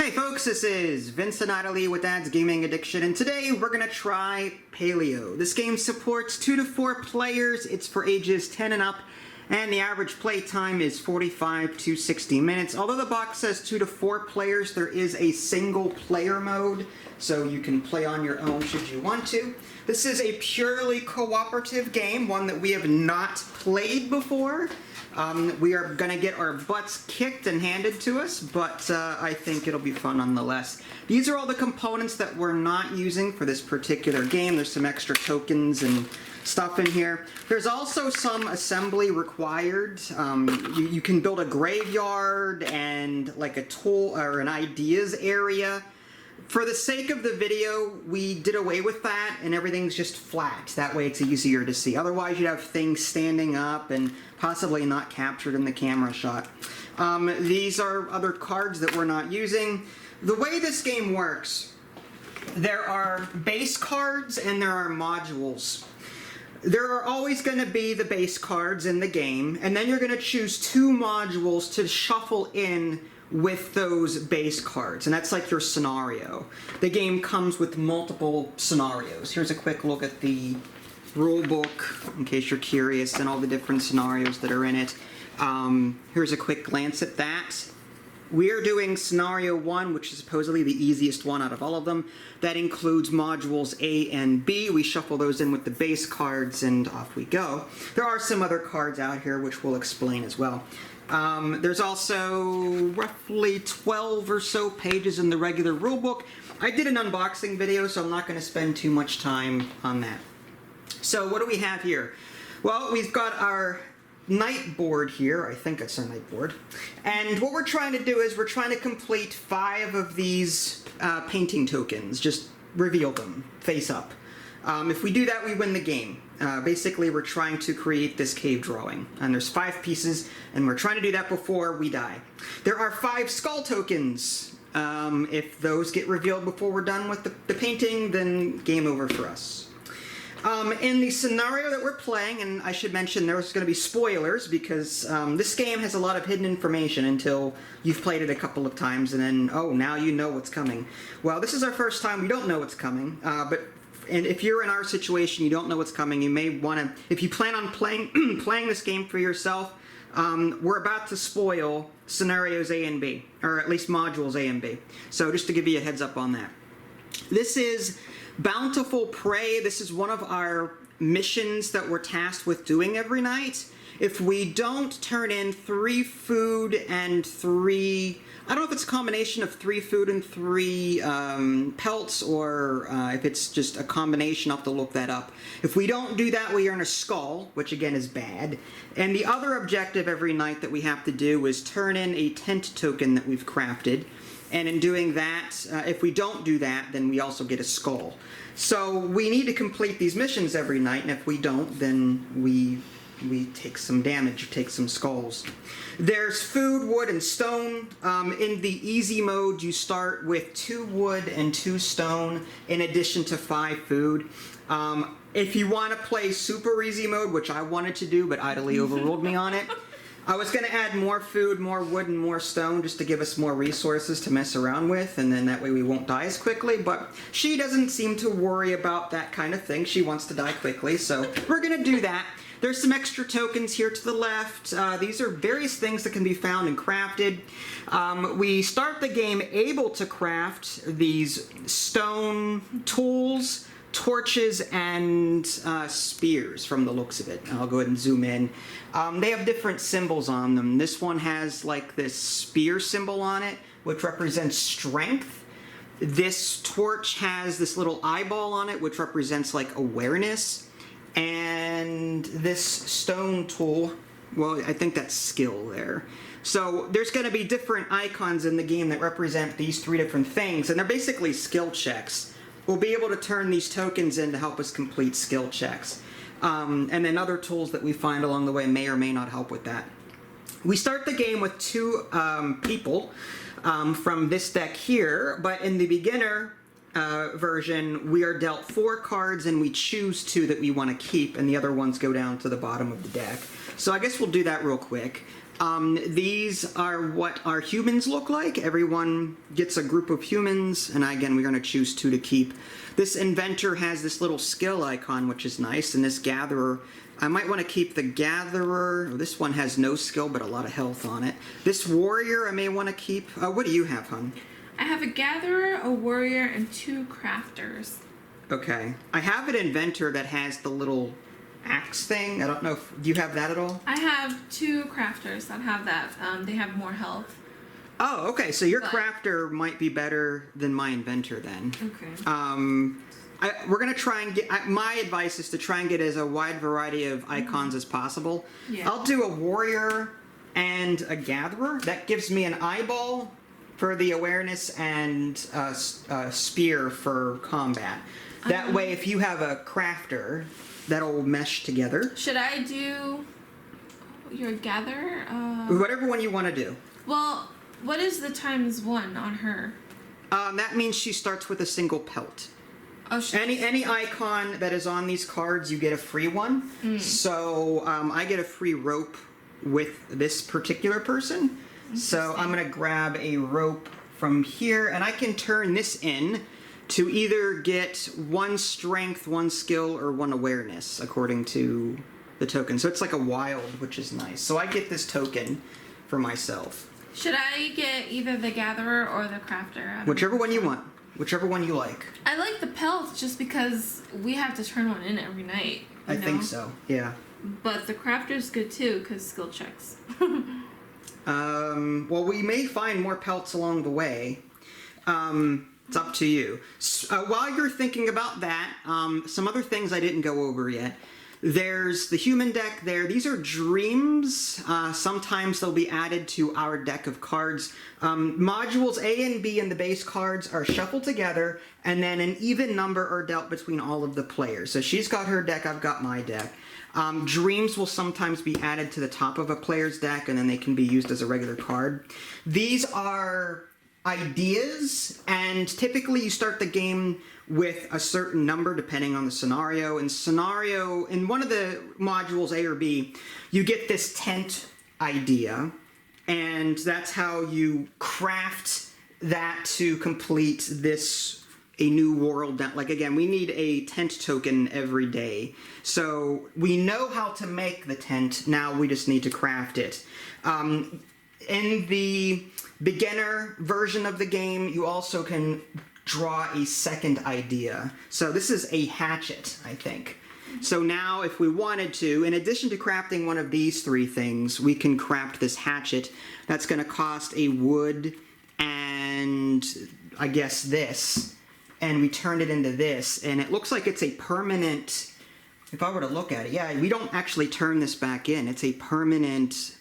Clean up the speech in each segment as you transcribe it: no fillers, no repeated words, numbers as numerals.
Hey folks, this is Vincent Idley with Dad's Gaming Addiction, and today we're gonna try Paleo. This game supports 2 to 4 players, it's for ages 10 and up, and the average play time is 45 to 60 minutes. Although the box says 2 to 4 players, there is a single player mode, so you can play on your own should you want to. This is a purely cooperative game, one that we have not played before. We are going to get our butts kicked and handed to us, but I think it'll be fun nonetheless. These are all the components that we're not using for this particular game. There's some extra tokens and stuff in here. There's also some assembly required. You can build a graveyard and like a tool or an ideas area. For the sake of the video, we did away with that and everything's just flat. That way it's easier to see. Otherwise you'd have things standing up and possibly not captured in the camera shot. These are other cards that we're not using. The way this game works, there are base cards and there are modules. There are always going to be the base cards in the game, and then you're going to choose 2 modules to shuffle in with those base cards, and that's like your scenario. The game comes with multiple scenarios. Here's a quick look at the rule book in case you're curious and all the different scenarios that are in it. Here's a quick glance at that. We are doing scenario 1, which is supposedly the easiest one out of all of them. That includes modules A and B. We shuffle those in with the base cards and off we go. There are some other cards out here which we'll explain as well. There's also roughly 12 or so pages in the regular rulebook. I did an unboxing video, so I'm not going to spend too much time on that. So what do we have here? Well, we've got our night board here. I think it's our night board. And what we're trying to do is we're trying to complete 5 of these painting tokens. Just reveal them face up. If we do that, we win the game. Basically, we're trying to create this cave drawing. And there's 5 pieces, and we're trying to do that before we die. There are 5 skull tokens. If those get revealed before we're done with the painting, then game over for us. In the scenario that we're playing, and I should mention there's going to be spoilers because this game has a lot of hidden information until you've played it a couple of times and then, oh, now you know what's coming. Well, this is our first time. We don't know what's coming, and if you're in our situation, you don't know what's coming, you may want to, if you plan on playing playing this game for yourself, we're about to spoil scenarios A and B, or at least modules A and B. So just to give you a heads up on that. This is Bountiful Prey. This is one of our missions that we're tasked with doing every night. If we don't turn in 3 food and 3... I don't know if it's a combination of 3 food and 3 pelts, or if it's just a combination. I'll have to look that up. If we don't do that, we earn a skull, which again is bad. And the other objective every night that we have to do is turn in a tent token that we've crafted. And in doing that, if we don't do that, then we also get a skull. So we need to complete these missions every night, and if we don't, then we take some damage, take some skulls. There's food, wood, and stone. In the easy mode, you start with 2 wood and 2 stone, in addition to 5 food. If you want to play super easy mode, which I wanted to do, but Idly overruled me on it, I was going to add more food, more wood, and more stone just to give us more resources to mess around with, and then that way we won't die as quickly, but she doesn't seem to worry about that kind of thing. She wants to die quickly, so we're going to do that. There's some extra tokens here to the left. These are various things that can be found and crafted. We start the game able to craft these stone tools, torches, and spears from the looks of it. I'll go ahead and zoom in. They have different symbols on them. This one has like this spear symbol on it, which represents strength. This torch has this little eyeball on it, which represents like awareness. And this stone tool, well, I think that's skill there. So there's going to be different icons in the game that represent these 3 different things, and they're basically skill checks. We'll be able to turn these tokens in to help us complete skill checks. And then other tools that we find along the way may or may not help with that. We start the game with 2 people from this deck here, but in the beginner version, we are dealt 4 cards and we choose 2 that we want to keep, and the other ones go down to the bottom of the deck. So I guess we'll do that real quick. These are what our humans look like. Everyone gets a group of humans, and again, we're going to choose 2 to keep. This inventor has this little skill icon, which is nice, and this gatherer, I might want to keep the gatherer. This one has no skill, but a lot of health on it. This warrior, I may want to keep. What do you have, hon? I have a gatherer, a warrior, and 2 crafters. Okay. I have an inventor that has the little axe thing. I don't know if do you have that at all? I have 2 crafters that have that. They have more health. Oh, okay. So your crafter might be better than my inventor then. Okay. We're gonna try and get. My advice is to try and get as a wide variety of icons as possible. Yeah. I'll do a warrior and a gatherer. That gives me an eyeball for the awareness and spear for combat. That way, if you have a crafter, that'll mesh together. Should I do your gatherer? Whatever one you want to do. Well, what is the ×1 on her? That means she starts with a single pelt. Oh, any icon that is on these cards, you get a free one. So I get a free rope with this particular person. So I'm going to grab a rope from here, and I can turn this in to either get 1 strength, 1 skill, or 1 awareness, according to the token. So it's like a wild, which is nice. So I get this token for myself. Should I get either the gatherer or the crafter? Whichever one you want. Whichever one you like. I like the pelt just because we have to turn one in every night. I think so, yeah. But the crafter's good too, because skill checks. Well, we may find more pelts along the way. It's up to you. While you're thinking about that, some other things I didn't go over yet. There's the human deck there. These are dreams. Sometimes they'll be added to our deck of cards. Modules A and B in the base cards are shuffled together, and then an even number are dealt between all of the players. So she's got her deck, I've got my deck. Dreams will sometimes be added to the top of a player's deck, and then they can be used as a regular card. These are ideas, and typically you start the game with a certain number depending on the scenario. In one of the modules, A or B, you get this tent idea, and that's how you craft that to complete a new world. Like, again, we need a tent token every day. So we know how to make the tent, now we just need to craft it. In the beginner version of the game, you also can draw a second idea. So this is a hatchet, I think. So now if we wanted to, in addition to crafting one of these 3 things, we can craft this hatchet. That's going to cost a wood and I guess this. And we turned it into this, and it looks like it's a permanent, if I were to look at it, yeah, we don't actually turn this back in. It's a permanent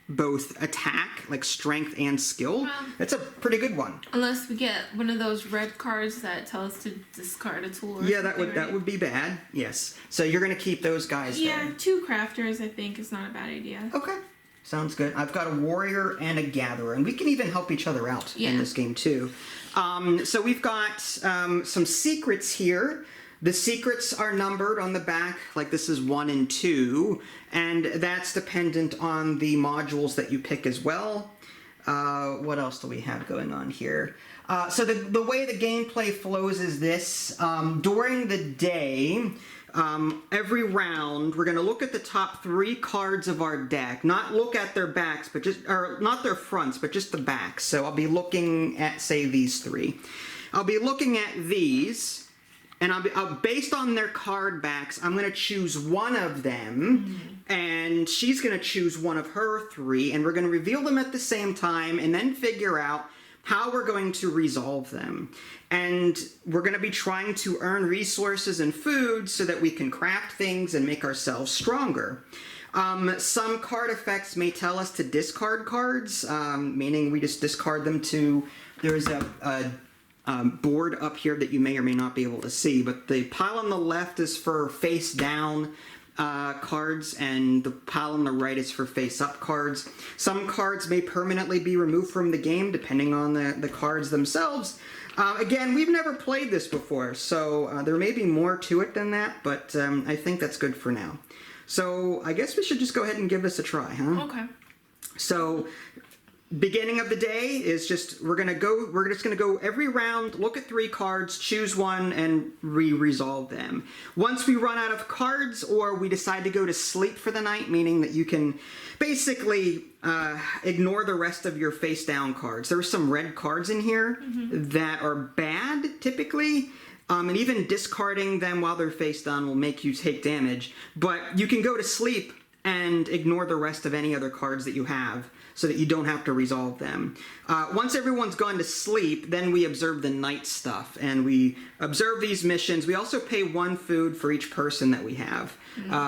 both attack, like strength and skill. That's a pretty good one. Unless we get one of those red cards that tell us to discard a tool. Or yeah, that would be bad. Yes. So you're gonna keep those guys. Yeah, then. 2 crafters I think is not a bad idea. Okay. Sounds good. I've got a warrior and a gatherer, and we can even help each other out in this game too. So we've got some secrets here. The secrets are numbered on the back, like this is 1 and 2, and that's dependent on the modules that you pick as well. What else do we have going on here? So the way the gameplay flows is this. During the day, every round, we're going to look at the top 3 cards of our deck. Not look at their backs, but not their fronts, but just the backs. So I'll be looking at, say, these 3. I'll be looking at these. And based on their card backs, I'm going to choose one of them, and she's going to choose one of her 3, and we're going to reveal them at the same time, and then figure out how we're going to resolve them. And we're going to be trying to earn resources and food so that we can craft things and make ourselves stronger. Some card effects may tell us to discard cards, meaning we just discard them to... There's a board up here that you may or may not be able to see, but the pile on the left is for face down cards, and the pile on the right is for face up cards. Some cards may permanently be removed from the game depending on the cards themselves. Again, we've never played this before, so there may be more to it than that, but I think that's good for now. So I guess we should just go ahead and give this a try, huh? Okay. So beginning of the day is just we're just gonna go every round, look at 3 cards, choose one, and resolve them. Once we run out of cards or we decide to go to sleep for the night, meaning that you can basically ignore the rest of your face down cards. There are some red cards in here that are bad typically. And even discarding them while they're face down will make you take damage. But you can go to sleep and ignore the rest of any other cards that you have so that you don't have to resolve them. Once everyone's gone to sleep, then we observe the night stuff. And we observe these missions. We also pay 1 food for each person that we have.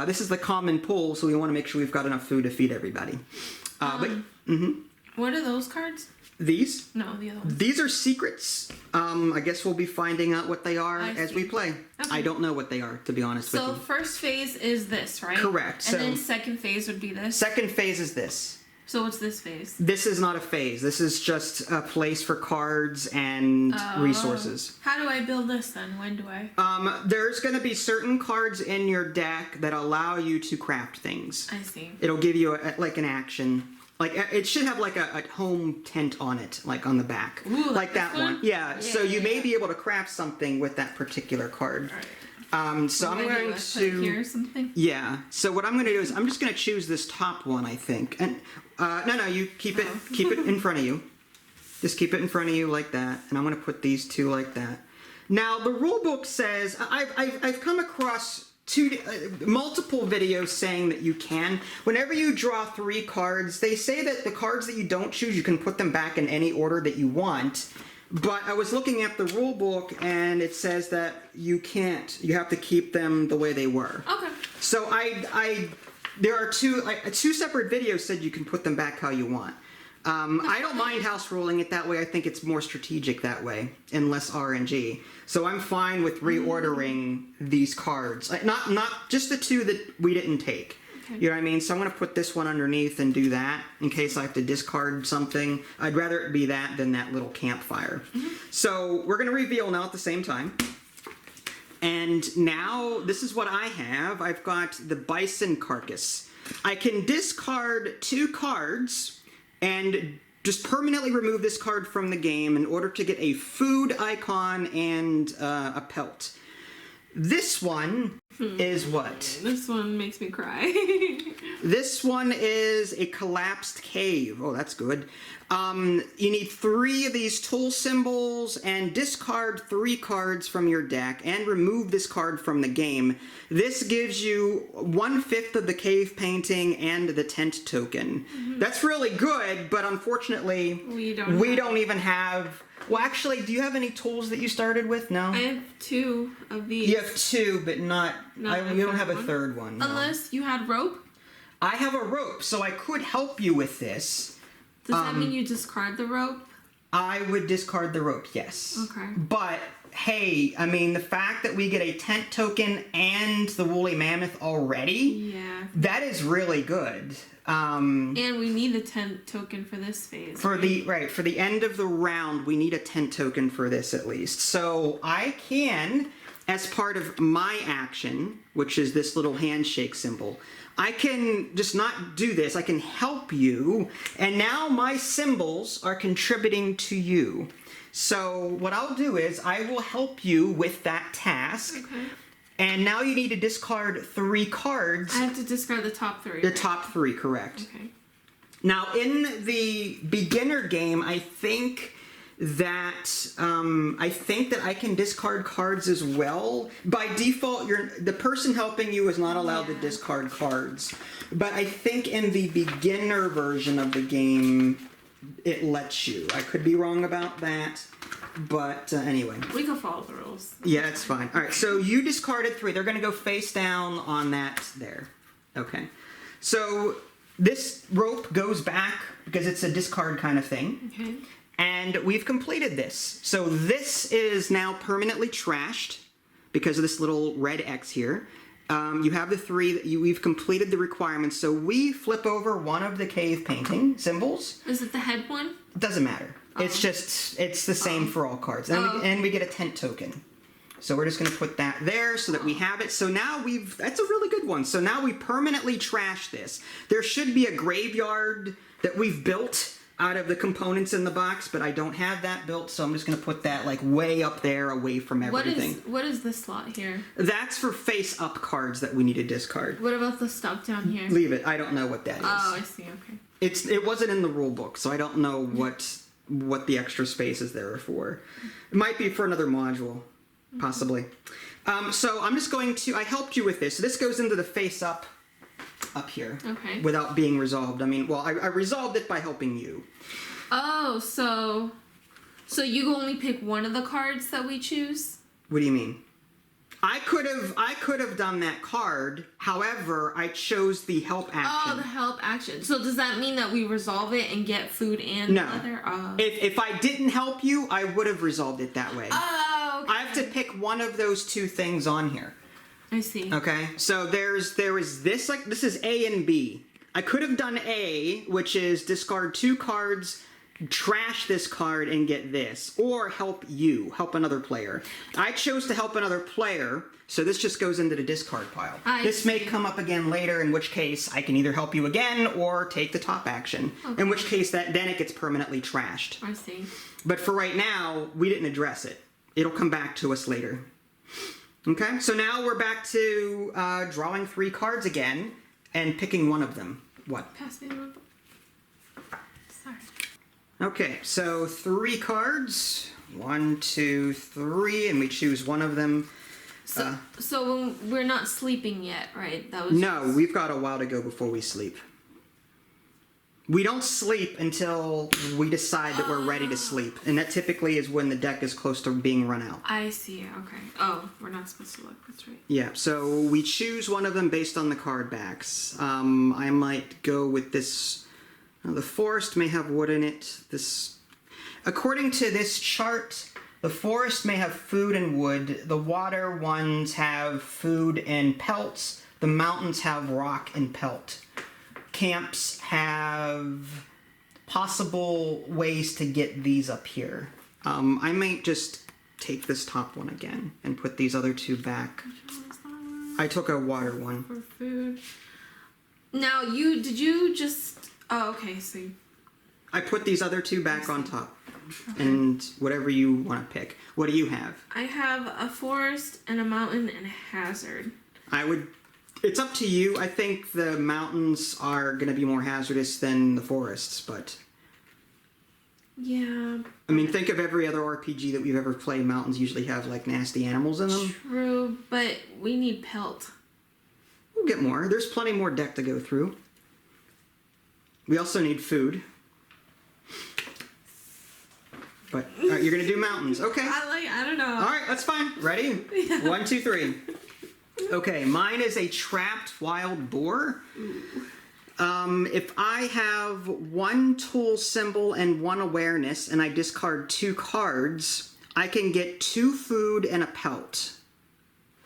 This is the common pool, so we want to make sure we've got enough food to feed everybody. What are those cards? These? No, the other ones. These are secrets. I guess we'll be finding out what they are as we play. Okay. I don't know what they are, to be honest with you. So first phase is this, right? Correct. And then second phase would be this? Second phase is this. So what's this phase? This is not a phase. This is just a place for cards and resources. How do I build this then? When do I? There's going to be certain cards in your deck that allow you to craft things. I see. It'll give you like an action. Like it should have like a home tent on it, like on the back. Ooh, like that one. Yeah. So you may yeah. be able to craft something with that particular card. All right. So I'm going Put to. it here or something? Yeah. So what I'm going to do is I'm just going to choose this top one, I think. And no, you keep it in front of you. Just keep it in front of you like that. And I'm going to put these 2 like that. Now the rule book says I've come across multiple videos saying that you can. Whenever you draw 3 cards, they say that the cards that you don't choose, you can put them back in any order that you want. But I was looking at the rule book and it says that you can't. You have to keep them the way they were. Okay. So there are 2 separate videos said you can put them back how you want. I don't mind house ruling it that way. I think it's more strategic that way and less RNG. So I'm fine with reordering these cards. Not just the 2 that we didn't take. Okay. You know what I mean? So I'm going to put this one underneath and do that in case I have to discard something. I'd rather it be that than that little campfire. So we're going to reveal now at the same time. And now this is what I have. I've got the bison carcass. I can discard 2 cards and just permanently remove this card from the game in order to get a food icon and a pelt. This one is what? This one makes me cry. This one is a collapsed cave. Oh, that's good. You need 3 of these tool symbols and discard 3 cards from your deck and remove this card from the game. This gives you 1/5 of the cave painting and the tent token. That's really good, but unfortunately, we don't even have. Well, actually, do you have any tools that you started with? No? I have 2 of these. You have 2, but not you don't have a third one. No. Unless you had rope? I have a rope, so I could help you with this. Does that mean you discard the rope? I would discard the rope, yes. Okay. But, hey, I mean, the fact that we get a tent token and the woolly mammoth already, that is really good. And we need a tent token for this phase. For the end of the round, we need a tent token for this at least. So I can, as part of my action, which is this little handshake symbol, I can just not do this. I can help you, and now my symbols are contributing to you. So what I'll do is I will help you with that task. Okay. And now you need to discard 3 cards. I have to discard the top 3. The top 3, correct. Okay. Now, in the beginner game, I think that I can discard cards as well. By default, the person helping you is not allowed to discard cards. But I think in the beginner version of the game, it lets you. I could be wrong about that. But anyway. We can follow the rules. Yeah, it's fine. All right, so you discarded 3. They're going to go face down on that there. Okay. So this rope goes back because it's a discard kind of thing. Okay. And we've completed this. So this is now permanently trashed because of this little red X here. You have the 3 that we've completed the requirements. So we flip over one of the cave painting symbols. Is it the head one? It doesn't matter. It's the same for all cards. And we get a tent token. So we're just going to put that there so that we have it. So now that's a really good one. So now we permanently trash this. There should be a graveyard that we've built out of the components in the box, but I don't have that built, so I'm just going to put that like way up there away from everything. What is this slot here? That's for face-up cards that we need to discard. What about the stuff down here? Leave it. I don't know what that is. Oh, I see. Okay. It wasn't in the rule book, so I don't know what the extra spaces there are for. It might be for another module, possibly. So I'm just going to, I helped you with this. So this goes into the face-up up here. Okay. Without being resolved. I mean, well, I resolved it by helping you. Oh, so you only pick one of the cards that we choose? What do you mean? I could have done that card. However, I chose the help action. Oh, the help action. So does that mean that we resolve it and get food and no. leather? Oh. If I didn't help you, I would have resolved it that way. Oh, okay. I have to pick one of those two things on here. I see. Okay, so there is this, like, this is A and B. I could have done A, which is discard 2 cards, trash this card, and get this. Or help another player. I chose to help another player, so this just goes into the discard pile. This may come up again later, in which case I can either help you again or take the top action. Okay. In which case then it gets permanently trashed. I see. But for right now, we didn't address it. It'll come back to us later. Okay, so now we're back to drawing 3 cards again and picking one of them. What? Pass me the book. Sorry. Okay, so 3 cards. 1, 2, 3, and we choose one of them. So we're not sleeping yet, right? No, we've got a while to go before we sleep. We don't sleep until we decide that we're ready to sleep. And that typically is when the deck is close to being run out. I see, okay. Oh, we're not supposed to look, that's right. Yeah, so we choose one of them based on the card backs. I might go with this. The forest may have wood in it. According to this chart, the forest may have food and wood. The water ones have food and pelts. The mountains have rock and pelt. Camps have possible ways to get these up here. I might just take this top one again and put these other 2 back. Which one was that one? I took a water one. For food. Now, did you just... Oh, okay, so... I put these other 2 back on top. Okay. And whatever you want to pick. What do you have? I have a forest and a mountain and a hazard. It's up to you. I think the mountains are going to be more hazardous than the forests, but... Yeah. I mean, think of every other RPG that we've ever played. Mountains usually have, like, nasty animals in them. True, but we need pelt. We'll get more. There's plenty more deck to go through. We also need food. But you're going to do mountains. Okay. I don't know. All right, that's fine. Ready? Yeah. 1, 2, 3. Okay, mine is a trapped wild boar. If I have 1 tool symbol and 1 awareness, and I discard 2 cards, I can get 2 food and a pelt.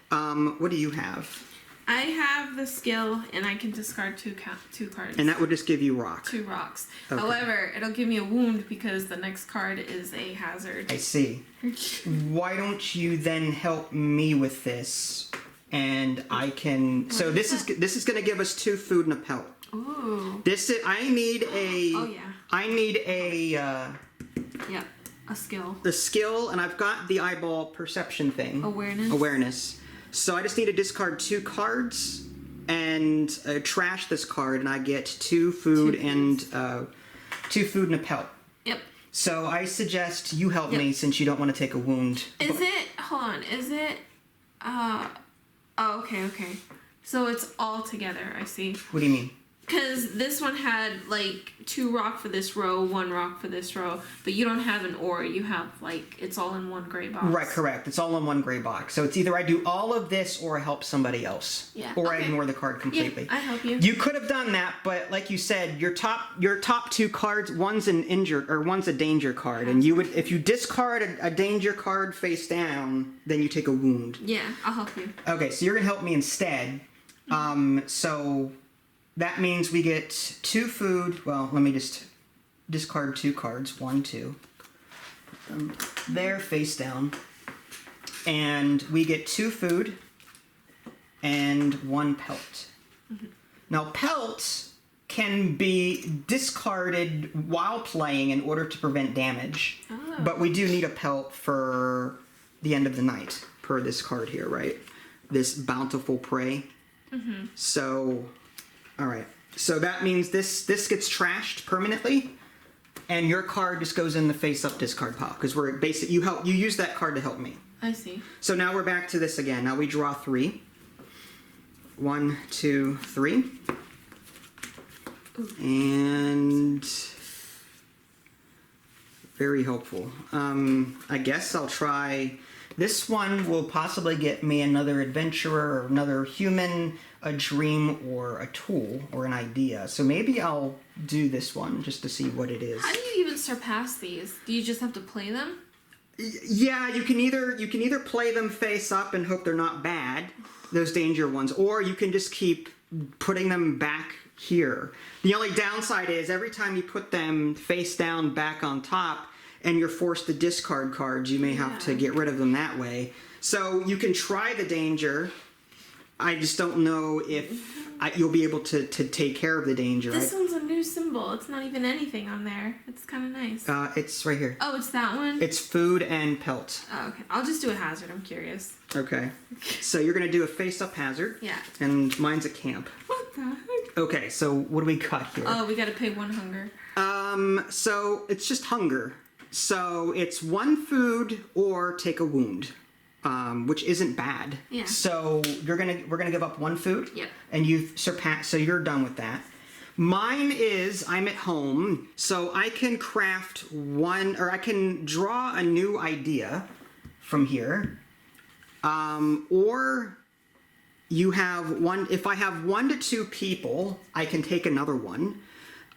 What do you have? I have the skill, and I can discard 2 cards. And that would just give you rock. 2 rocks. Okay. However, it'll give me a wound because the next card is a hazard. I see. Why don't you then help me with this? And I can. So this is going to give us 2 food and a pelt. Ooh. I need a. Oh yeah. I need a. Yeah, a skill. The skill, and I've got the eyeball perception thing. Awareness. So I just need to discard 2 cards and trash this card, and I get 2 food and 2 food and a pelt. Yep. So I suggest you help me since you don't want to take a wound. Hold on. Is it? Oh, okay. So it's all together, I see. What do you mean? Because this one had, like, 2 rock for this row, 1 rock for this row, but you don't have an ore. You have, like, it's all in 1 gray box. Right, correct. It's all in 1 gray box. So it's either I do all of this or I help somebody else. Yeah. Or I ignore the card completely. Yeah, I help you. You could have done that, but like you said, your top 2 cards, one's a danger card, and you would, if you discard a danger card face down, then you take a wound. Yeah, I'll help you. Okay, so you're gonna help me instead. So that means we get 2 food. Well, let me just discard 2 cards. 1, 2. Put them there, face down. And we get 2 food and 1 pelt. Now, pelts can be discarded while playing in order to prevent damage. Oh. But we do need a pelt for the end of the night, per this card here, right? This bountiful prey. So, all right. So that means this gets trashed permanently, and your card just goes in the face-up discard pile, because we're basically you use that card to help me. I see. So now we're back to this again. Now we draw 3. 1, 2, 3. And very helpful. I guess I'll try. This one will possibly get me another adventurer or another human, a dream, or a tool, or an idea. So maybe I'll do this one just to see what it is. How do you even surpass these? Do you just have to play them? Yeah, you can either play them face up and hope they're not bad, those danger ones, or you can just keep putting them back here. The only downside is every time you put them face down back on top and you're forced to discard cards, you may have to get rid of them that way. So you can try the danger. I just don't know if you'll be able to take care of the danger. This one's a new symbol. It's not even anything on there. It's kind of nice. It's right here. Oh, it's that one? It's food and pelt. Oh, okay. I'll just do a hazard. I'm curious. Okay. So you're going to do a face-up hazard. Yeah. And mine's a camp. What the heck? Okay, so what do we got here? Oh, we gotta pay 1 hunger. So it's just hunger. So it's 1 food or take a wound, which isn't bad. Yeah. So we're gonna give up 1 food. Yep. And you've surpassed. So you're done with that. Mine is I'm at home, so I can craft I can draw a new idea from here, or you have one. If I have 1 to 2 people, I can take another one.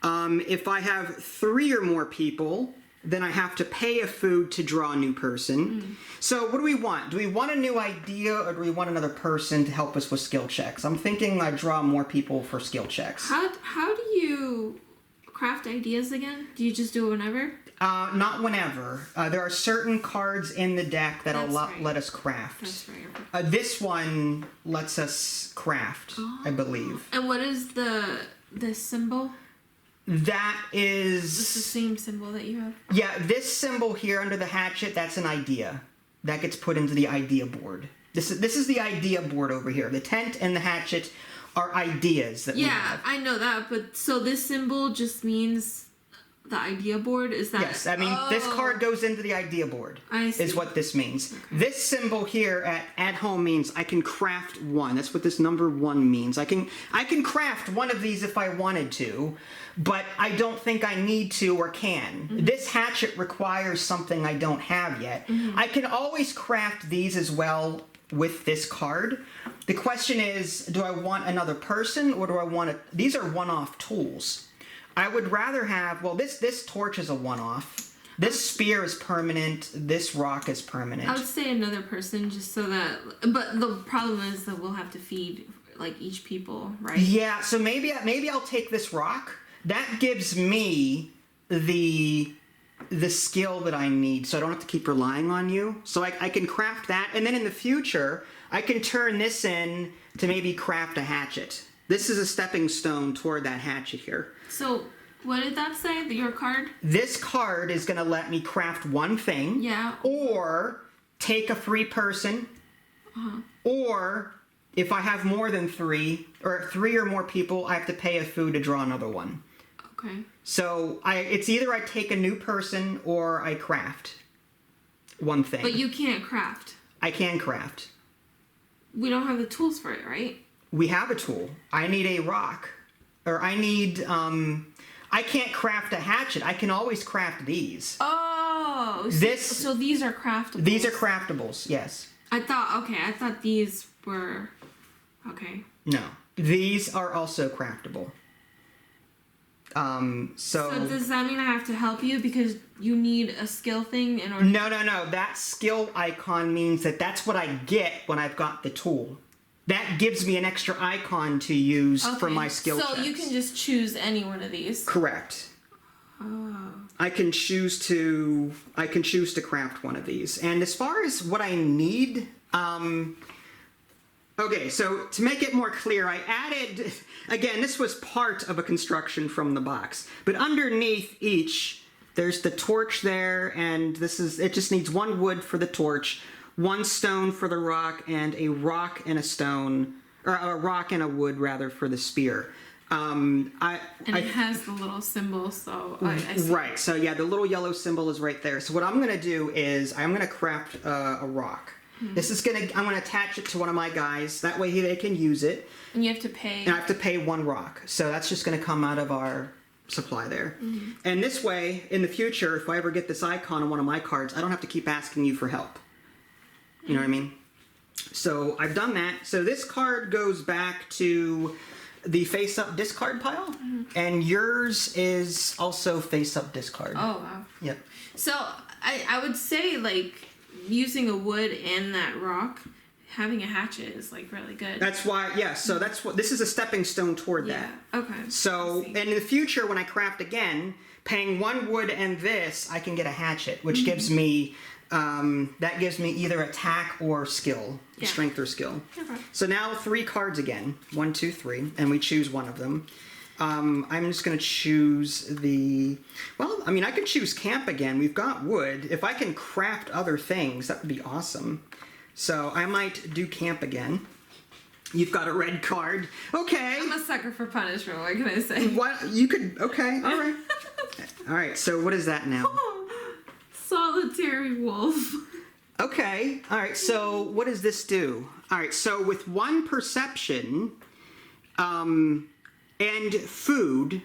If I have 3 or more people, then I have to pay a food to draw a new person. So what do we want? Do we want a new idea, or do we want another person to help us with skill checks? I'm thinking I draw more people for skill checks. How do you craft ideas again? Do you just do it whenever? Not whenever. There are certain cards in the deck that'll let us craft. That's right. This one lets us craft, I believe. And what is this symbol? That is... It's the same symbol that you have? Yeah, this symbol here under the hatchet, that's an idea. That gets put into the idea board. This is the idea board over here. The tent and the hatchet are ideas that we have. Yeah, I know that, but so this symbol just means the idea board? Is that... Yes, I mean, this card goes into the idea board. I see. Is what this means. Okay. This symbol here at home means I can craft 1. That's what this number 1 means. I can craft 1 of these if I wanted to, but I don't think I need to or can. This hatchet requires something I don't have yet. I can always craft these as well with this card. The question is, do I want another person, or do I want these are one-off tools. I would rather have, well, this torch is a one-off. This spear is permanent. This rock is permanent. I would say another person just so that... But the problem is that we'll have to feed, like, each people, right? Yeah, so maybe I'll take this rock. That gives me the skill that I need, so I don't have to keep relying on you. So I can craft that, and then in the future, I can turn this in to maybe craft a hatchet. This is a stepping stone toward that hatchet here. So, what did that say? Your card? This card is going to let me craft 1 thing. Yeah. Or take a free person. Or if I have more than 3, or 3 or more people, I have to pay a food to draw another one. Okay. So it's either I take a new person or I craft 1 thing. But you can't craft. I can craft. We don't have the tools for it, right? We have a tool. I need a rock. Or I need, I can't craft a hatchet. I can always craft these. Oh! So these are craftables. These are craftables, yes. I thought these were... Okay. No. These are also craftable. So does that mean I have to help you because you need a skill thing in order... No. That skill icon means that's what I get when I've got the tool. That gives me an extra icon to use for my skill checks. So you can just choose any one of these? Correct. Oh. I can choose to craft one of these. And as far as what I need, okay, so to make it more clear, I added, again, this was part of a construction from the box, but underneath each, there's the torch there, and it just needs one wood for the torch, one stone for the rock, and a rock and a stone, or a rock and a wood, rather, for the spear. It has the little symbol, so I see. Right, so yeah, the little yellow symbol is right there. So what I'm going to do is I'm going to craft a rock. I'm going to attach it to one of my guys. That way they can use it. And you have to pay. And I have to pay one rock. So that's just going to come out of our supply there. And this way, in the future, if I ever get this icon on one of my cards, I don't have to keep asking you for help. You know what I mean? So I've done that. So this card goes back to the face-up discard pile, and yours is also face-up discard. Oh, wow. Yep. So I would say, like, using a wood and that rock, having a hatchet is, like, really good. That's why, yeah, so that's what, this is a stepping stone toward that. Okay. So, and in the future, when I craft again, paying one wood and this, I can get a hatchet, which gives me, that gives me either attack or skill, strength or skill. Okay. So now 3 cards again, 1, 2, 3, and we choose one of them. I'm just going to choose I could choose camp again. We've got wood. If I can craft other things, that would be awesome. So I might do camp again. You've got a red card. Okay. I'm a sucker for punishment, what can I say? What? You could, okay, all right. All right, so what is that now? Solitary wolf. Okay, all right, so what does this do? All right, so with 1 perception, and food,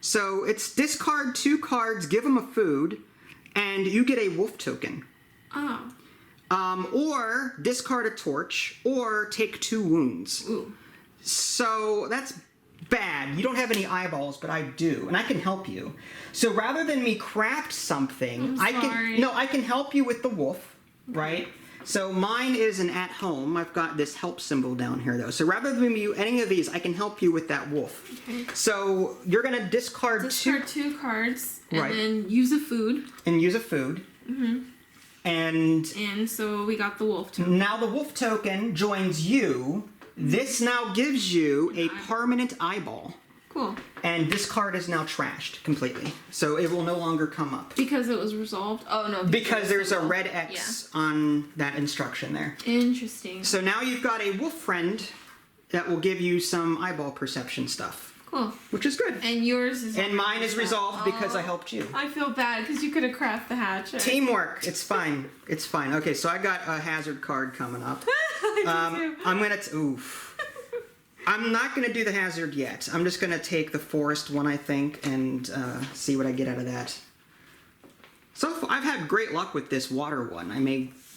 so it's discard 2 cards, give them a food, and you get a wolf token. Oh. Or discard a torch, or take 2 wounds. Ooh. So that's bad. You don't have any eyeballs, but I do, and I can help you. So rather than me craft something, I can help you with the wolf, right? So mine is an at home. I've got this help symbol down here though. So rather than you any of these, I can help you with that wolf. Okay. So you're gonna discard 2 cards and then use a food. And use a food. And so we got the wolf token. Now the wolf token joins you. This now gives you a permanent eyeball. Cool. And this card is now trashed completely. So it will no longer come up. Because it was resolved? Oh, no. Because there's a red X on that instruction there. Interesting. So now you've got a wolf friend that will give you some eyeball perception stuff. Cool. Which is good. And yours is... And mine is resolved because I helped you. I feel bad because you could have crafted the hatchet. Teamwork. It's fine. It's fine. Okay, so I got a hazard card coming up. I'm going to... Oof. I'm not going to do the hazard yet. I'm just going to take the forest one, I think, and see what I get out of that. So I've had great luck with this water one.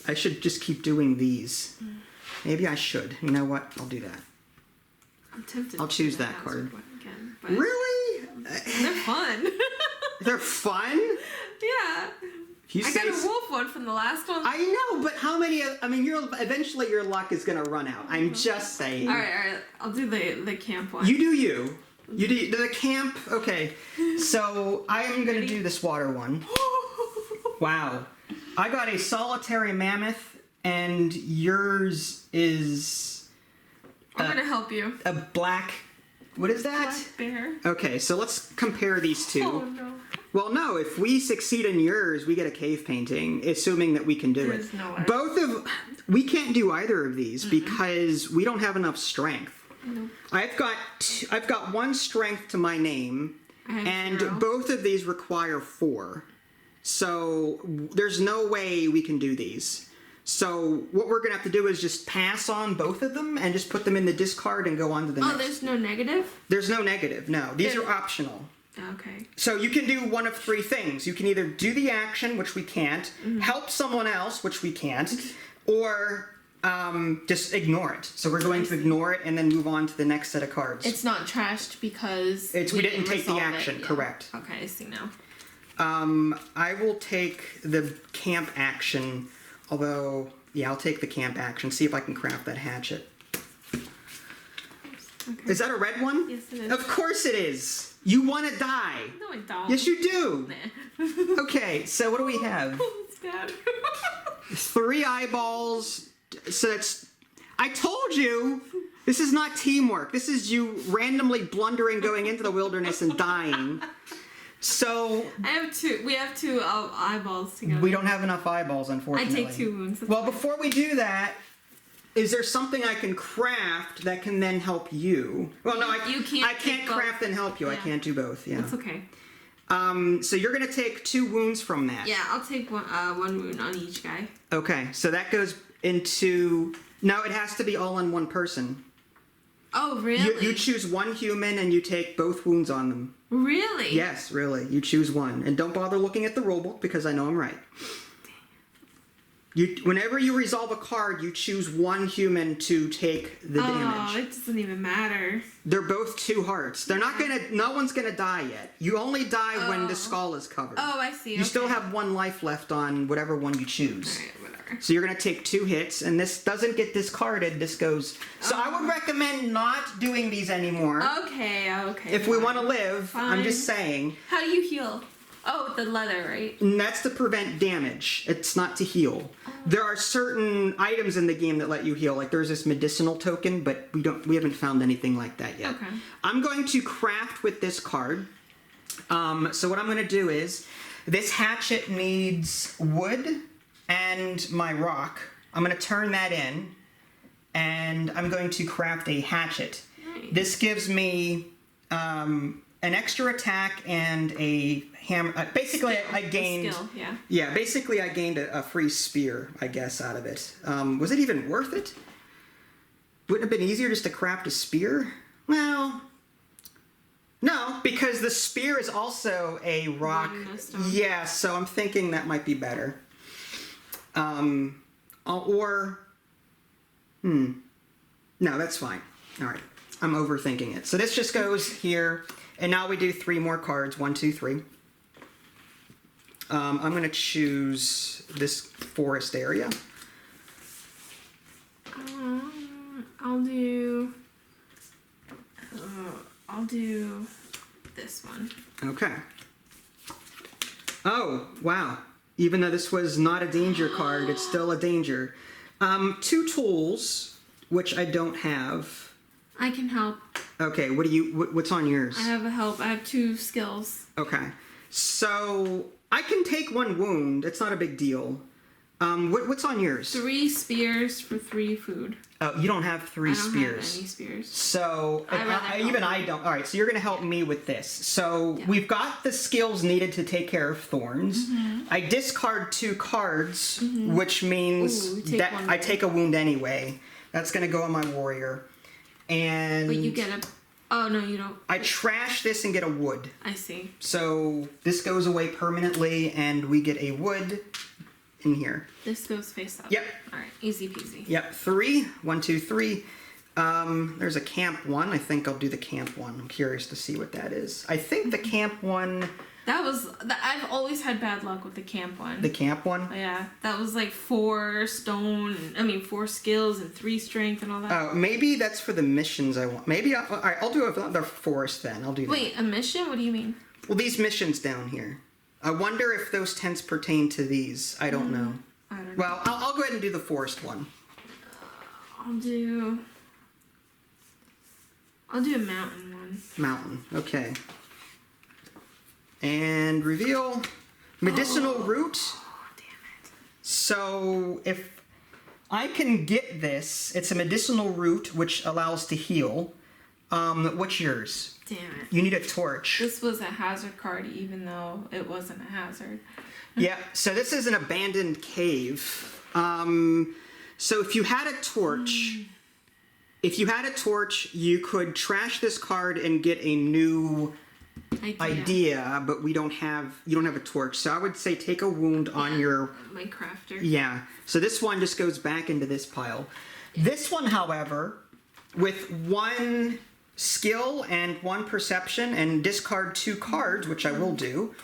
I should just keep doing these. Maybe I should. You know what? I'll do that. I'm tempted. I'll choose that card. Again, really? They're fun. They're fun? Yeah. I got a wolf one from the last one. I know, but how many? I mean, eventually your luck is gonna run out. I'm just saying. All right. I'll do the camp one. You do you. You do the camp. Okay. So I am gonna do this water one. Wow. I got a solitary mammoth, and yours is. I'm gonna help you. A black. What is that? Black bear. Okay, so let's compare these two. Oh no. Well, no, if we succeed in yours, we get a cave painting, assuming that we can do There's it. no way. We can't do either of these because we don't have enough strength. Nope. I've got 1 strength to my name, and 0. both of these require 4. So there's no way we can do these. So what we're gonna have to do is just pass on both of them and just put them in the discard and go on to the next. Oh, there's no negative? There's no negative, no. These are optional. Okay. So you can do one of 3 things. You can either do the action, which we can't, help someone else, which we can't, or just ignore it. So we're going to ignore it and then move on to the next set of cards. It's not trashed because we didn't take the resolve action, it. correct. Okay, I see now. I will take the camp action, although, yeah, I'll take the camp action, see if I can craft that hatchet. Okay. Is that a red one? Yes, it is. Of course it is. You want to die. No, I don't. Yes, you do. Nah. Okay, so what do we have? Oh, it's bad. 3 eyeballs. So that's... I told you! This is not teamwork. This is you randomly blundering going into the wilderness and dying. So... We have two eyeballs together. We don't have enough eyeballs, I unfortunately. take 2 wounds. Well, before we do that, is there something I can craft that can then help you? Well, no, I can't take craft both. and help you. I Yeah. can't do both. Yeah. It's okay. So you're gonna take 2 wounds from that. Yeah, I'll take one wound on each guy. Okay. So that goes into. No, it has to be all on one person. Oh, really? You choose 1 human and you take both wounds on them. Really? Yes, really. You choose 1, and don't bother looking at the rulebook because I know I'm right. Whenever you resolve a card, you choose 1 human to take the damage. Oh, it doesn't even matter. They're both 2 hearts. They're not gonna. No one's gonna die yet. You only die when the skull is covered. Oh, I see. You still have 1 life left on whatever one you choose. Alright, whatever. So you're gonna take 2 hits, and this doesn't get discarded. This goes. So I would recommend not doing these anymore. Okay. If we want to live, I'm Fine. just saying. How do you heal? Oh, with the leather, right? And that's to prevent damage. It's not to heal. There are certain items in the game that let you heal. Like there's this medicinal token, but we haven't found anything like that yet. Okay. I'm going to craft with this card. So what I'm going to do is, this hatchet needs wood and my rock. I'm going to turn that in, and I'm going to craft a hatchet. Nice. This gives me an extra attack and a hammer. Basically, I gained. Skill, yeah. Yeah, basically, I gained a free spear, I guess, out of it. Was it even worth it? Wouldn't it have been easier just to craft a spear? Well, no, because the spear is also a rock. Yeah, so I'm thinking that might be better. No, that's fine. All right, I'm overthinking it. So this just goes here, and now we do 3 more cards. 1, 2, 3. I'm going to choose this forest area. I'll do this one. Okay. Oh, wow. Even though this was not a danger card, it's still a danger. 2 tools, which I don't have. I can help. Okay, what's on yours? I have a help. I have 2 skills. Okay. So, I can take 1 wound. It's not a big deal. What's on yours? 3 spears for 3 food. Oh, you don't have 3 spears. I don't have any spears. So, I don't. All right, so you're going to help me with this. So, Yeah. we've got the skills needed to take care of thorns. Mm-hmm. I discard 2 cards, which means Ooh, take that one I wound. take a wound anyway. That's going to go on my warrior. And But you get a... Oh, no, you don't. I trash this and get a wood. I see. So, this goes away permanently, and we get a wood in here. This goes face up. Yep. All right, easy peasy. Yep, 3. 1, 2, 3. There's a camp one. I think I'll do the camp one. I'm curious to see what that is. I think the camp one... I've always had bad luck with the camp one. The camp one? Yeah, that was like 4 skills and 3 strength and all that. Oh, maybe that's for the missions I want. Maybe I'll do the forest then. I'll do that. Wait, a mission? What do you mean? Well, these missions down here. I wonder if those tents pertain to these. I don't know. I don't know. Well, I'll go ahead and do the forest one. I'll do a mountain one. Mountain. Okay. And reveal medicinal root. Oh, damn it. So if I can get this, it's a medicinal root which allows to heal. What's yours? Damn it. You need a torch. This was a hazard card even though it wasn't a hazard. Yeah, so this is an abandoned cave. So if you had a torch, you could trash this card and get a new idea, but you don't have a torch. So I would say take a wound on your... My crafter. Yeah, so this one just goes back into this pile. This one, however, with 1 skill and 1 perception and discard 2 cards, which I will do,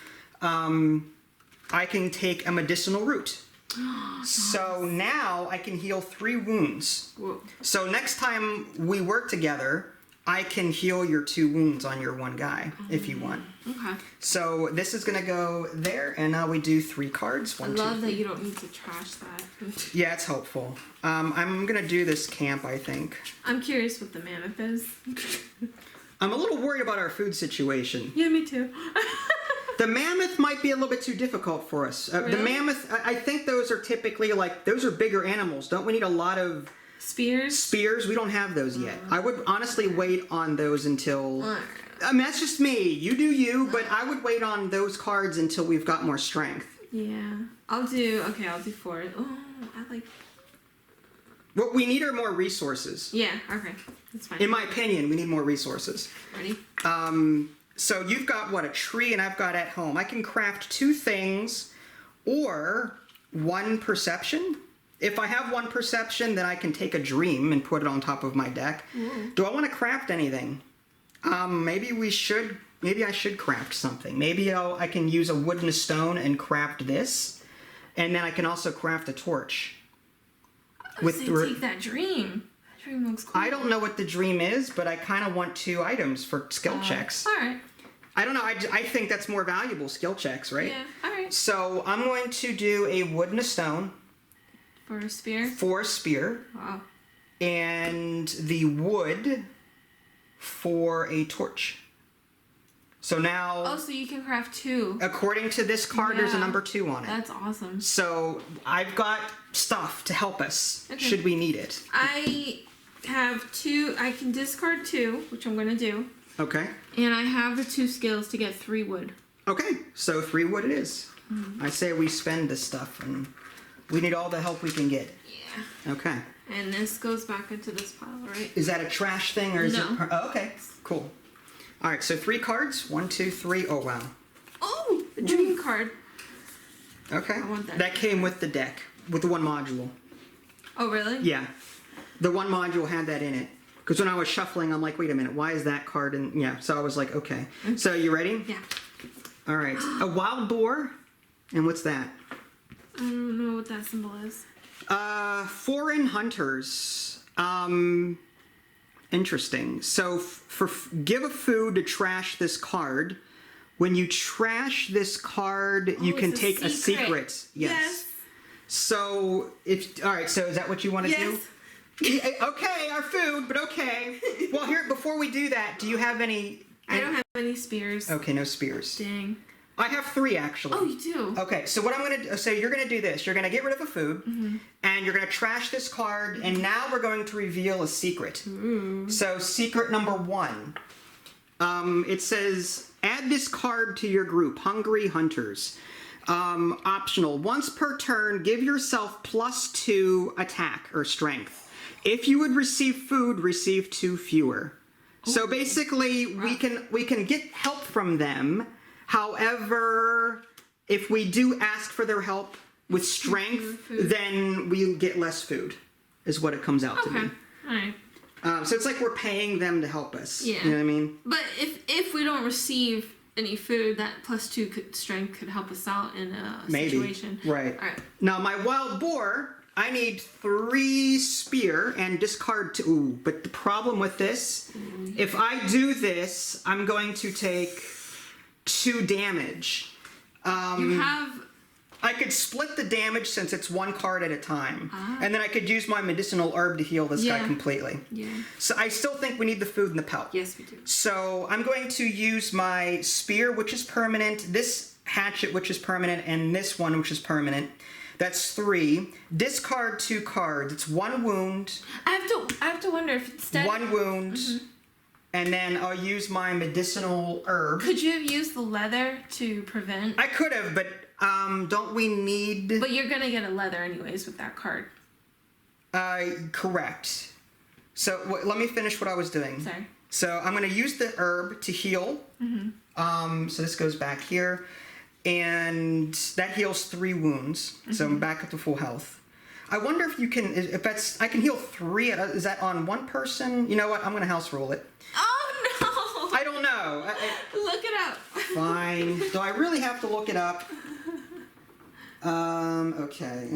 I can take a medicinal root. So now I can heal 3 wounds. Whoa. So next time we work together, I can heal your 2 wounds on your one guy if you want. Okay. So this is gonna go there, and now we do 3 cards. I love that you don't need to trash that. Yeah, it's helpful. I'm gonna do this camp, I think. I'm curious what the mammoth is. I'm a little worried about our food situation. Yeah, me too. The mammoth might be a little bit too difficult for us. Really? The mammoth, I think those are typically like, those are bigger animals. Don't we need a lot of Spears? spears? We don't have those yet. I would honestly wait on those until... I mean, that's just me. You do you, but I would wait on those cards until we've got more strength. Yeah. I'll do 4. Oh, I like... What we need are more resources. Yeah, okay. That's fine. In my opinion, we need more resources. Ready? So you've got, what, a tree, and I've got at home. I can craft 2 things or 1 perception. If I have 1 perception, then I can take a dream and put it on top of my deck. Ooh. Do I want to craft anything? Maybe I should craft something. Maybe I can use a wood and a stone and craft this. And then I can also craft a torch. Take that dream. That dream looks cool. I don't know what the dream is, but I kind of want 2 items for skill checks. All right. I don't know. I think that's more valuable, skill checks, right? Yeah, all right. So I'm going to do a wood and a stone. For a spear? For a spear. Wow. And the wood for a torch. So now... Oh, so you can craft 2. According to this card, there's a number 2 on it. That's awesome. So I've got stuff to help us, should we need it. I have 2. I can discard 2, which I'm going to do. Okay. And I have the 2 skills to get 3 wood. Okay, so 3 wood it is. I say we spend this stuff, and we need all the help we can get. Yeah. Okay. And this goes back into this pile, right? Is that a trash thing, or is No. it... Oh, okay, cool. All right, so 3 cards. 1, 2, 3. Oh, wow. Oh, the dream card. Okay. I want that. That came with the deck, with the 1 module. Oh, really? Yeah. The 1 module had that in it. Because when I was shuffling, I'm like, wait a minute, why is that card in... Yeah, so I was like, okay. So, you ready? Yeah. All right. A wild boar. And what's that? I don't know what that symbol is. Foreign hunters. Interesting. So, give a food to trash this card. When you trash this card, you can take a secret. Yes. So, all right, so is that what you want to do? Okay, our food, but okay. Well, here, before we do that, do you have any... I don't have any spears. Okay, no spears. Dang. I have 3, actually. Oh, you do? Okay, so what I'm going to do... So you're going to do this. You're going to get rid of a food, and you're going to trash this card, and now we're going to reveal a secret. Ooh. So, secret number 1. It says, add this card to your group, Hungry Hunters. Optional. Once per turn, give yourself +2 attack or strength. If you would receive food, receive 2 fewer. Ooh. So basically, we can get help from them. However, if we do ask for their help with strength, then we get less food, is what it comes out to be. All right. So it's like we're paying them to help us. Yeah. You know what I mean? But if we don't receive any food, that +2 strength could help us out in a situation. Right. All right. Now, my wild boar, I need 3 spear and discard 2. Ooh, but the problem with this, if I do this, I'm going to take 2 damage. You have... I could split the damage since it's 1 card at a time. Ah. And then I could use my medicinal herb to heal this guy completely. Yeah. So I still think we need the food and the pelt. Yes, we do. So I'm going to use my spear, which is permanent, this hatchet, which is permanent, and this one, which is permanent. That's 3. Discard 2 cards. It's 1 wound. I have to wonder if instead... 1 wound. And then I'll use my medicinal herb. Could you have used the leather to prevent... I could have, but don't we need... But you're going to get a leather anyways with that card. Correct. So let me finish what I was doing. Sorry. So I'm going to use the herb to heal. So this goes back here. And that heals 3 wounds. So I'm back up to full health. I wonder if you can... I can heal 3. Is that on 1 person? You know what? I'm going to house rule it. Oh, no! I don't know. Look it up. Fine. Do I really have to look it up? Okay.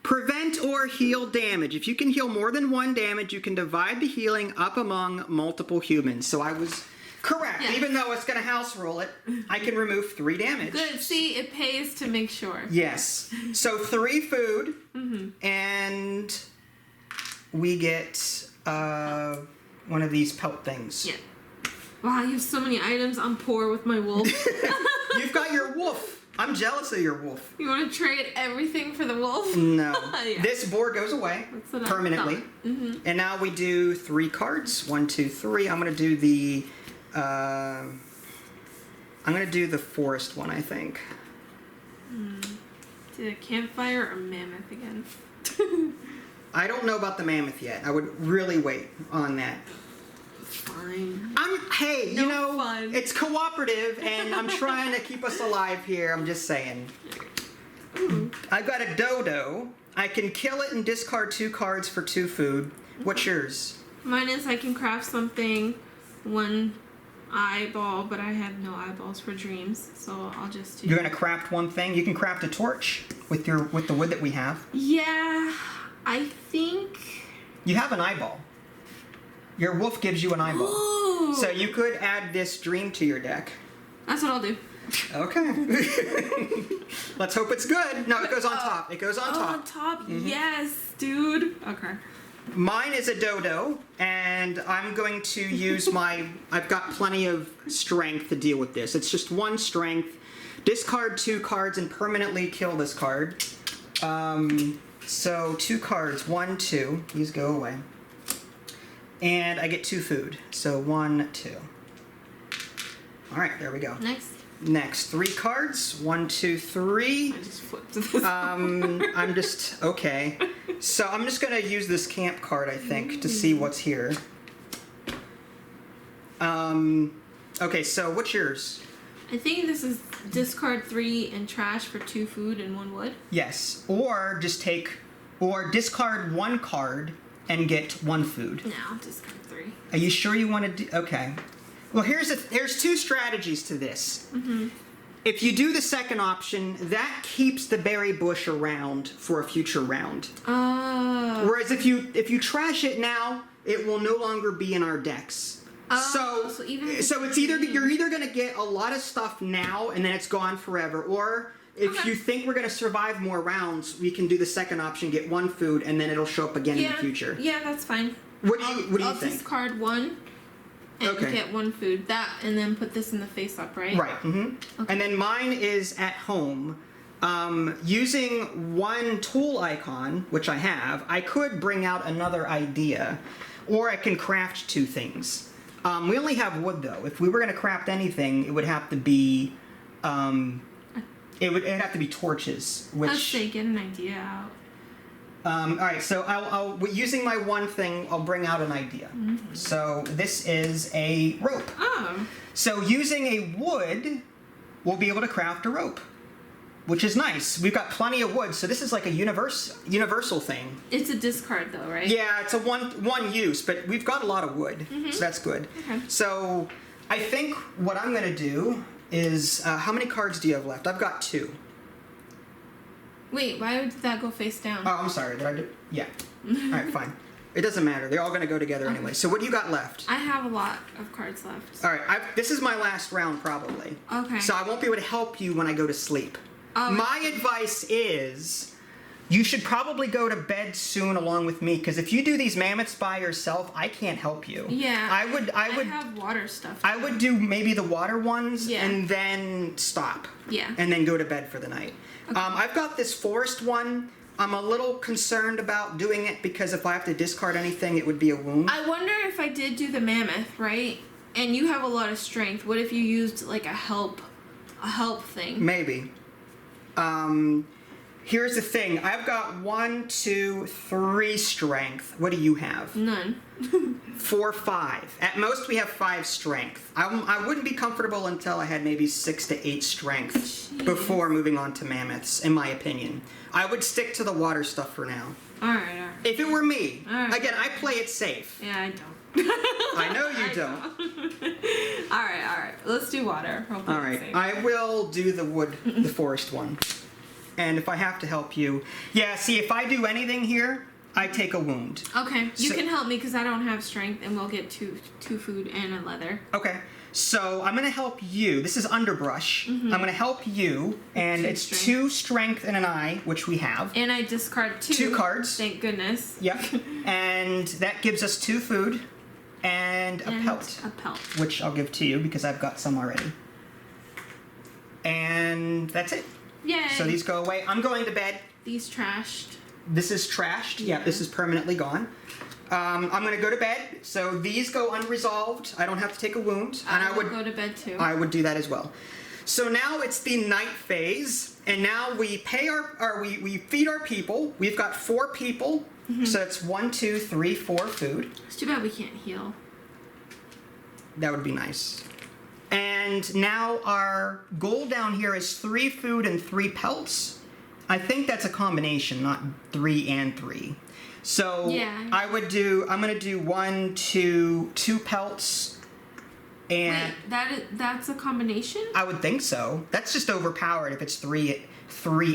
Prevent or heal damage. If you can heal more than 1 damage, you can divide the healing up among multiple humans. So I was correct. Yeah. Even though it's going to house rule it, I can remove 3 damage. Good. See, it pays to make sure. Yes. So 3 food, and we get one of these pelt things. Yeah. Wow, you have so many items. I'm poor with my wolf. You've got your wolf. I'm jealous of your wolf. You want to trade everything for the wolf? No. Yeah. This board goes away That's what I permanently. thought. And now we do 3 cards. 1, 2, 3. I'm going to do the... I'm going to do the forest one, I think. Did a campfire or mammoth again? I don't know about the mammoth yet. I would really wait on that. Fine. Hey, you No know, fun. it's cooperative, and I'm trying to keep us alive here. I'm just saying. I've got a dodo. I can kill it and discard 2 cards for 2 food. What's yours? Mine is I can craft something, 1 eyeball, but I have no eyeballs for dreams, so I'll just do. You're gonna craft 1 thing. You can craft a torch with the wood that we have. Yeah, I think. You have an eyeball. Your wolf gives you an eyeball. Ooh. So you could add this dream to your deck. That's what I'll do. Okay. Let's hope it's good. No, it goes on top. It goes on top. On top, yes, dude. Okay. Mine is a dodo, and I'm going to use my... I've got plenty of strength to deal with this. It's just 1 strength. Discard 2 cards and permanently kill this card. So 2 cards. 1, 2. These go away. And I get 2 food. So 1, 2. All right, there we go. Next, 3 cards. 1, 2, 3. I just flipped to this. I'm just okay. So I'm just gonna use this camp card, I think, to see what's here. Okay, so what's yours? I think this is discard 3 and trash for 2 food and 1 wood. Yes, or discard 1 card and get 1 food. No, I'll discard 3. Are you sure you want to do? Okay. Well, here's 2 strategies to this. If you do the second option, that keeps the berry bush around for a future round. Whereas if you trash it now, it will no longer be in our decks. So it's either you're either going to get a lot of stuff now and then it's gone forever, or if you think we're going to survive more rounds, we can do the second option, get 1 food, and then it'll show up again in the future. Yeah, that's fine. What do you think? I'll discard 1 and get 1 food. That, and then put this in the face up, right? Right. Okay. And then mine is at home. Using 1 tool icon, which I have, I could bring out another idea, or I can craft 2 things. We only have wood though. If we were going to craft anything, it would have to be, it'd have to be torches. Which Let's say get an idea out. all right, so I'll using my 1 thing, I'll bring out an idea. So this is a rope. Oh. So using a wood, we'll be able to craft a rope, which is nice. We've got plenty of wood, so this is like a universal thing. It's a discard though, right? Yeah, it's a one use, but we've got a lot of wood, so that's good. Okay. So I think what I'm going to do is, how many cards do you have left? I've got 2. Wait, why did that go face down? Oh, I'm sorry. Did I do? Yeah. All right, fine. It doesn't matter. They're all going to go together anyway. So what do you got left? I have a lot of cards left. All right. This is my last round probably. Okay. So I won't be able to help you when I go to sleep. Oh. My advice is you should probably go to bed soon along with me, because if you do these mammoths by yourself, I can't help you. Yeah. I would have water stuff. I would do maybe the water ones Yeah. and then stop. Yeah. And then go to bed for the night. Okay. I've got this forest one. I'm a little concerned about doing it because if I have to discard anything, it would be a wound. I wonder if I did do the mammoth, right? And you have a lot of strength. What if you used like a help thing? Maybe. Here's the thing. I've got 1, 2, 3 strength. What do you have? None. 4, 5. At most, we have 5 strength. I wouldn't be comfortable until I had maybe 6 to 8 strength before moving on to mammoths, in my opinion. I would stick to the water stuff for now. Alright. If it were me. Alright. Again, I play it safe. Yeah, I don't. I know you don't. Alright. Let's do water. Hopefully All right. it's safe. I will do the forest one. And if I have to help you, yeah. See, if I do anything here, I take a wound. Okay, you So- can help me because I don't have strength, and we'll get two food and a leather. Okay. So I'm gonna help you. This is underbrush. I'm gonna help you, and Two it's strength. 2 strength and an eye, which we have. And I discard 2. 2 cards. Thank goodness. Yep. And that gives us 2 food and a pelt, A pelt. which I'll give to you because I've got some already. And that's it. Yay. So these go away. I'm going to bed. These trashed. This is trashed. Yeah, this is permanently gone. I'm going to go to bed. So these go unresolved. I don't have to take a wound. And I would go to bed too. I would do that as well. So now it's the night phase, and now we pay we feed our people. We've got 4 people, so it's 1, 2, 3, 4 food. It's too bad we can't heal. That would be nice. And now our goal down here is 3 food and 3 pelts. I think that's a combination, not 3 and 3. So Yeah. I'm gonna do 1, 2 pelts, and Wait, that's a combination? I would think so. That's just overpowered if it's 3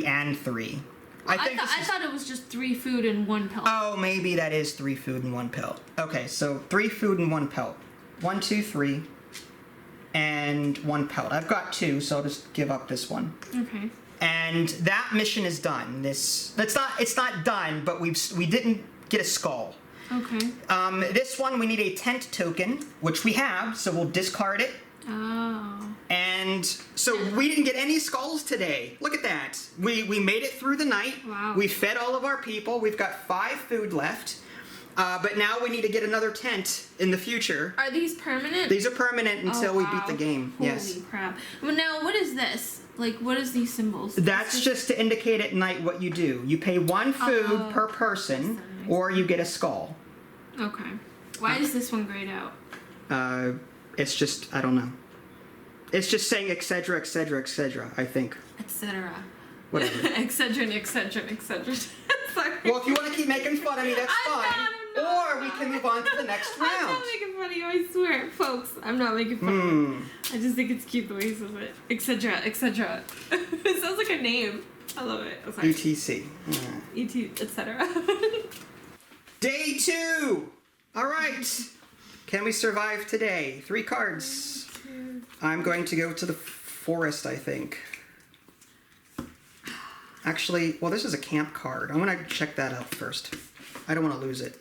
and 3. I thought it was just 3 food and 1 pelt. Oh, maybe that is 3 food and 1 pelt. Okay, so 3 food and 1 pelt. 1, 2, 3, and 1 pelt. I've got 2, so I'll just give up this one. Okay. And that mission is done. It's not done, but we didn't get a skull. Okay. This one we need a tent token, which we have, so we'll discard it. Oh. And so we didn't get any skulls today. Look at that. We made it through the night. Wow. We fed all of our people. We've got 5 food left. But now we need to get another tent in the future. Are these permanent? These are permanent until we beat the game. Holy Yes. crap. Well, now, what is this? Like, what is these symbols? That's just to indicate at night what you do. You pay 1 food per person, that's nice. or you get a skull. Okay. Why is this one grayed out? It's just, I don't know. It's just saying etc., etc., etc., I think. Etc. Whatever. Etc. and etc. and etc. Sorry. Well, if you want to keep making fun of me, that's I'm fine. not, I'm not. Or we can move on to the next I'm round. not making fun of you, I swear. Folks, I'm not making fun of you. I just think it's cute the way he says it. Etc. etc. It sounds like a name. I love it. Oh, sorry. UTC. ET, etc. Day 2! Alright. Can we survive today? 3 cards. I'm going to go to the forest, I think. Actually, well, this is a camp card. I'm going to check that out first. I don't want to lose it.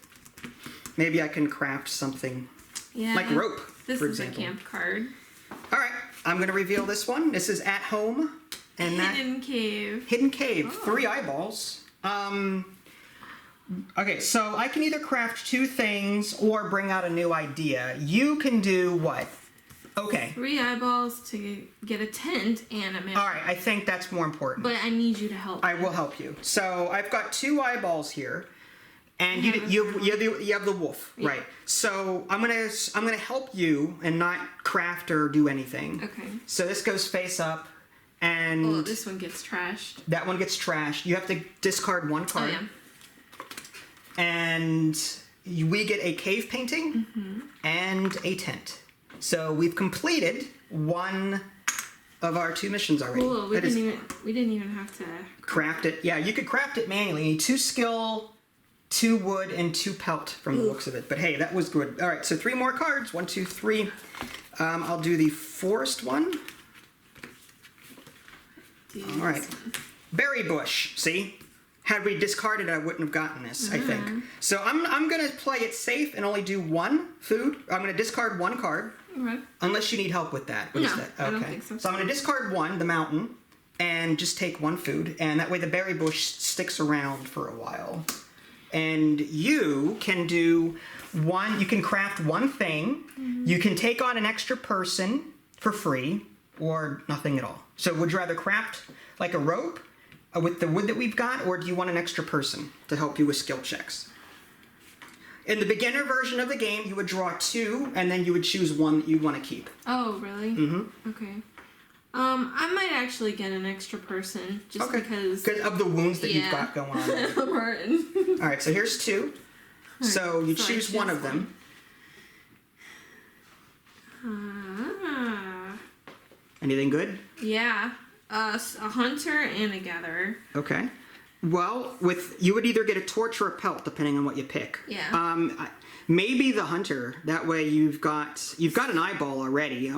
Maybe I can craft something Yeah. like rope, This for is example. a camp card. Alright, I'm going to reveal this one. This is at home. And that Hidden cave. hidden cave, Oh. 3 eyeballs. Okay, so I can either craft 2 things or bring out a new idea. You can do what? Okay. 3 eyeballs to get a tent and a map. All right, I think that's more important. But I need you to help. I will help you. So I've got 2 eyeballs here, and you have the wolf, Yeah. right? So I'm gonna help you and not craft or do anything. Okay. So this goes face up, and Oh, this one gets trashed. that one gets trashed. You have to discard 1 Oh, card. yeah. And we get a cave painting and a tent. So we've completed 1 of our 2 missions already. Cool. We That is- didn't even have to. craft it. Yeah, you could craft it manually. You need 2 skill, 2 wood, and 2 pelt from the looks of it. But hey, that was good. All right, so 3 more cards. 1, 2, 3. I'll do the forest one. All right. Berry bush. See? Had we discarded it, I wouldn't have gotten this, I think. So I'm going to play it safe and only do 1 food. I'm going to discard 1 card. Okay. Unless you need help with that. What is No, that? I don't think so. So I'm going to discard 1, the mountain, and just take 1 food. And that way the berry bush sticks around for a while. And you can do 1, you can craft 1 thing. You can take on an extra person for free or nothing at all. So would you rather craft like a rope with the wood that we've got, or do you want an extra person to help you with skill checks? In the beginner version of the game, you would draw 2, and then you would choose 1 that you want to keep. Oh, really? Mm-hmm. Okay. I might actually get an extra person just because of the wounds that you've got going on. I'm hurting. All right, so here's 2. So you So I choose 1 choose of them. Ah. Anything good? Yeah. A hunter and a gatherer. Okay. Well, you would either get a torch or a pelt, depending on what you pick. Yeah. Maybe the hunter. That way, you've got an eyeball already.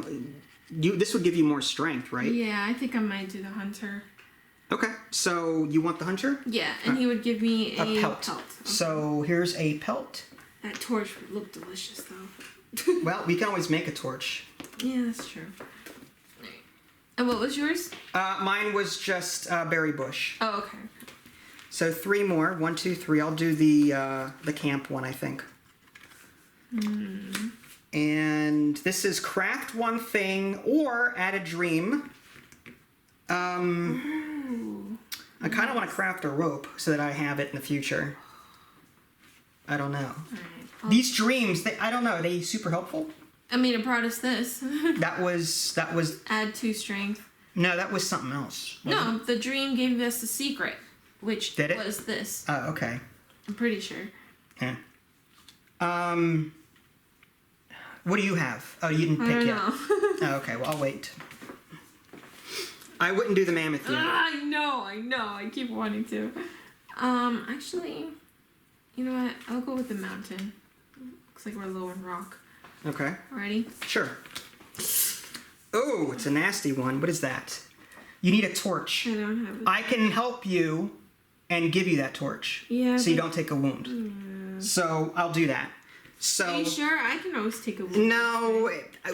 This would give you more strength, right? Yeah, I think I might do the hunter. Okay. So you want the hunter? Yeah, and he would give me a pelt. Okay. So here's a pelt. That torch would look delicious, though. Well, we can always make a torch. Yeah, that's true. Right. And what was yours? Mine was just berry bush. Oh, okay. So 3 more. 1, 2, 3. I'll do the camp one, I think. And this is craft one thing or add a dream. I kind of want to craft a rope so that I have it in the future. I don't know. Right. These dreams, I don't know. Are they super helpful? I mean, it brought us this. That was. Add 2 strength. No, that was something else. No, the dream gave us the secret, which Did it? was this. Oh, okay. I'm pretty sure. Yeah. What do you have? Oh, you didn't pick yet. Oh, okay. Well, I'll wait. I wouldn't do the mammoth yet. I know. I keep wanting to. Actually, you know what? I'll go with the mountain. Looks like we're low in rock. Okay. Ready? Sure. Oh, it's a nasty one. What is that? You need a torch. I don't have it. I can help you and give you that torch. Yeah. So you don't take a wound. So I'll do that. So. Are you sure? I can always take a wound. No,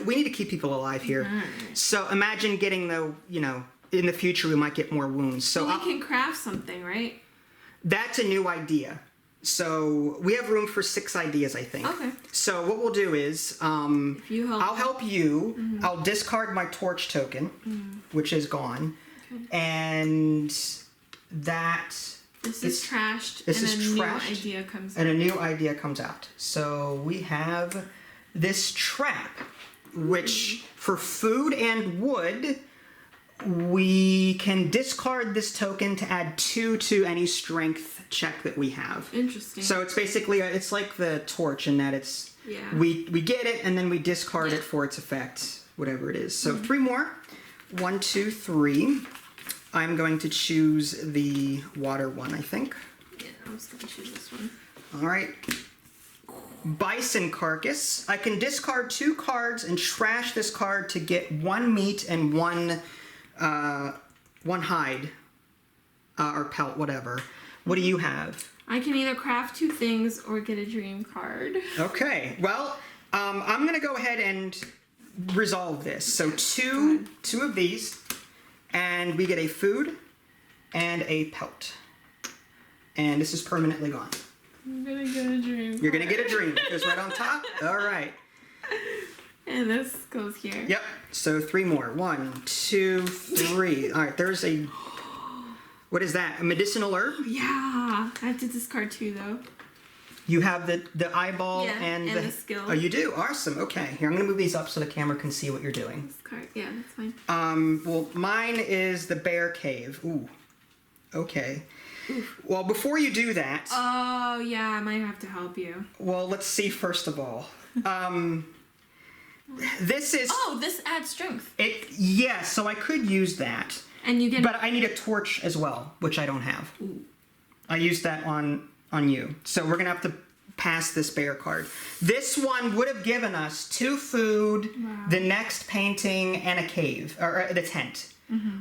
we need to keep people alive here. Right. So imagine getting in the future we might get more wounds. So we can craft something, right? That's a new idea. So we have room for 6 ideas, I think. Okay. So what we'll do is, If you help. I'll help you. I'll discard my torch token, which is gone, and that. This is trashed. This and is a trashed, new idea comes and out. a new idea comes out. So we have this trap, which for food and wood, we can discard this token to add 2 to any strength check that we have. Interesting. So it's basically it's like the torch in that it's Yeah. we get it and then we discard it for its effect, whatever it is. So 3 more. 1, 2, 3. I'm going to choose the water one, I think. Yeah, I was gonna choose this one. All right. Bison carcass. I can discard 2 cards and trash this card to get 1 meat and 1 hide or pelt, whatever. What do you have? I can either craft 2 things or get a dream card. Okay. Well, I'm gonna go ahead and resolve this. So two of these, and we get a food and a pelt. And this is permanently gone. I'm gonna get a dream. You're gonna get a dream. It goes right on top. All right. And this goes here. Yep. So 3 more. 1, 2, 3. All right. There's a. What is that? A medicinal herb? Yeah. I have to discard 2 though. You have the eyeball Yeah, and and the skill. Oh, you do? Awesome. Okay. Here, I'm gonna move these up so the camera can see what you're doing. Discard. Yeah, that's fine. Well, mine is the bear cave. Ooh. Okay. Well, before you do that, Oh yeah, I might have to help you. well, let's see first of all. This is Oh, this adds strength. it. Yeah, so I could use that, And you get. but I need a torch as well, which I don't have. I used that on you, so we're gonna have to pass this bear card. This one would have given us 2 food, the next painting, and a cave or the tent.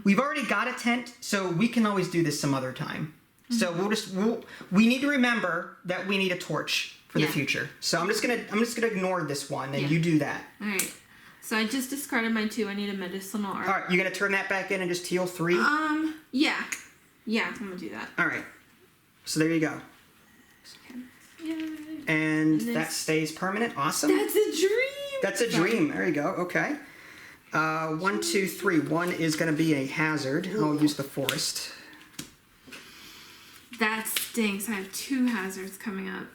We've already got a tent, so we can always do this some other time. So we need to remember that we need a torch for the Yeah. future. So I'm just gonna ignore this one, and you do that. All right. So I just discarded my 2. I need a medicinal herb. All right, you gonna turn that back in and just heal 3. Yeah. Yeah, I'm gonna do that. All right. So there you go, Yay. and this- that stays permanent. Awesome. That's a dream. That's a dream. There you go. Okay. 1, 2, 3. 1 is going to be a hazard. I'll use the forest. That stinks. I have 2 hazards coming up.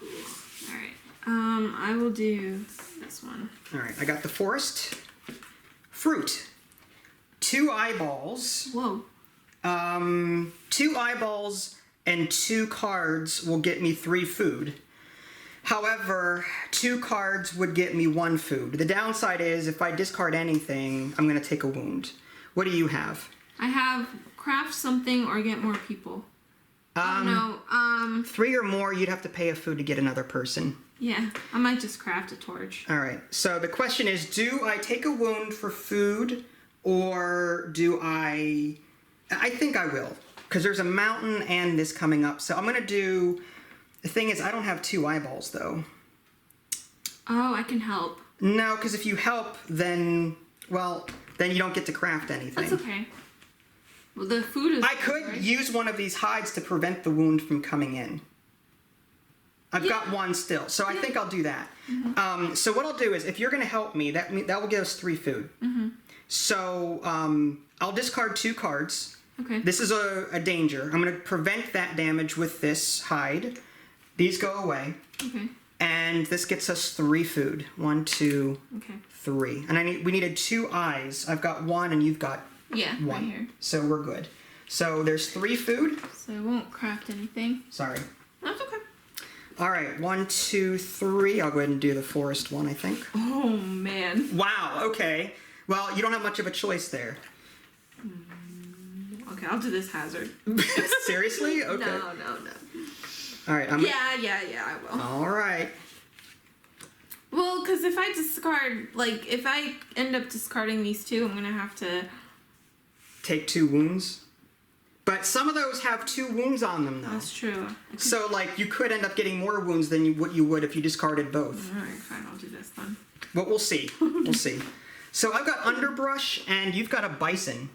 All right. I will do this one. All right. I got the forest. Fruit. 2 eyeballs. Whoa. 2 eyeballs and 2 cards will get me 3 food. However, 2 cards would get me 1 food. The downside is if I discard anything, I'm going to take a wound. What do you have? I have craft something or get more people. Oh, no. 3 or more, you'd have to pay a food to get another person. Yeah, I might just craft a torch. All right. So the question is, do I take a wound for food, or do I think I will, because there's a mountain and this coming up. So I'm going to do... The thing is, I don't have 2 eyeballs, though. Oh, I can help. No, because if you help, then you don't get to craft anything. That's okay. Well, the food is... I could use one of these hides to prevent the wound from coming in. I've got one still, so I think I'll do that. Mm-hmm. So what I'll do is, if you're going to help me, that will give us 3 food. Mm-hmm. So I'll discard 2 cards. Okay. This is a danger. I'm going to prevent that damage with this hide. These go away. Okay. And this gets us 3 food. 1, 2, okay. 3. And we needed 2 eyes. I've got 1, and you've got 1. Right here. So we're good. So there's 3 food. So I won't craft anything. Sorry. That's okay. All right, 1, 2, 3. I'll go ahead and do the forest one, I think. Oh, man. Wow, okay. Well, you don't have much of a choice there. Okay, I'll do this hazard. Seriously? Okay. No. All right. Yeah, I will. All right. Well, because if I discard, if I end up discarding these 2, I'm going to have to... Take 2 wounds. But some of those have 2 wounds on them, though. That's true. So, you could end up getting more wounds than you would if you discarded both. All right, fine. I'll do this then. But we'll see. We'll see. So I've got underbrush, and you've got a bison.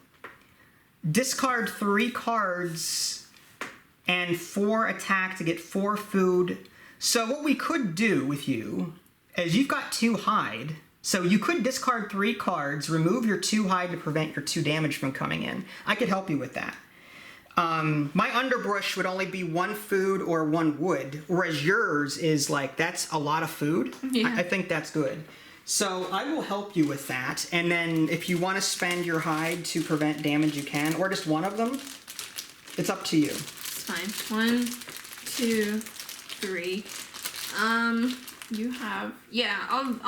Discard 3 cards and 4 attack to get 4 food. So what we could do with you is you've got 2 hide. So you could discard 3 cards, remove your 2 hide to prevent your 2 damage from coming in. I could help you with that. My underbrush would only be 1 food or 1 wood, whereas yours is that's a lot of food. Yeah. I think that's good. So I will help you with that, and then if you want to spend your hide to prevent damage, you can, or just one of them. It's up to you. It's fine. 1, 2, 3. You have... Yeah, I'll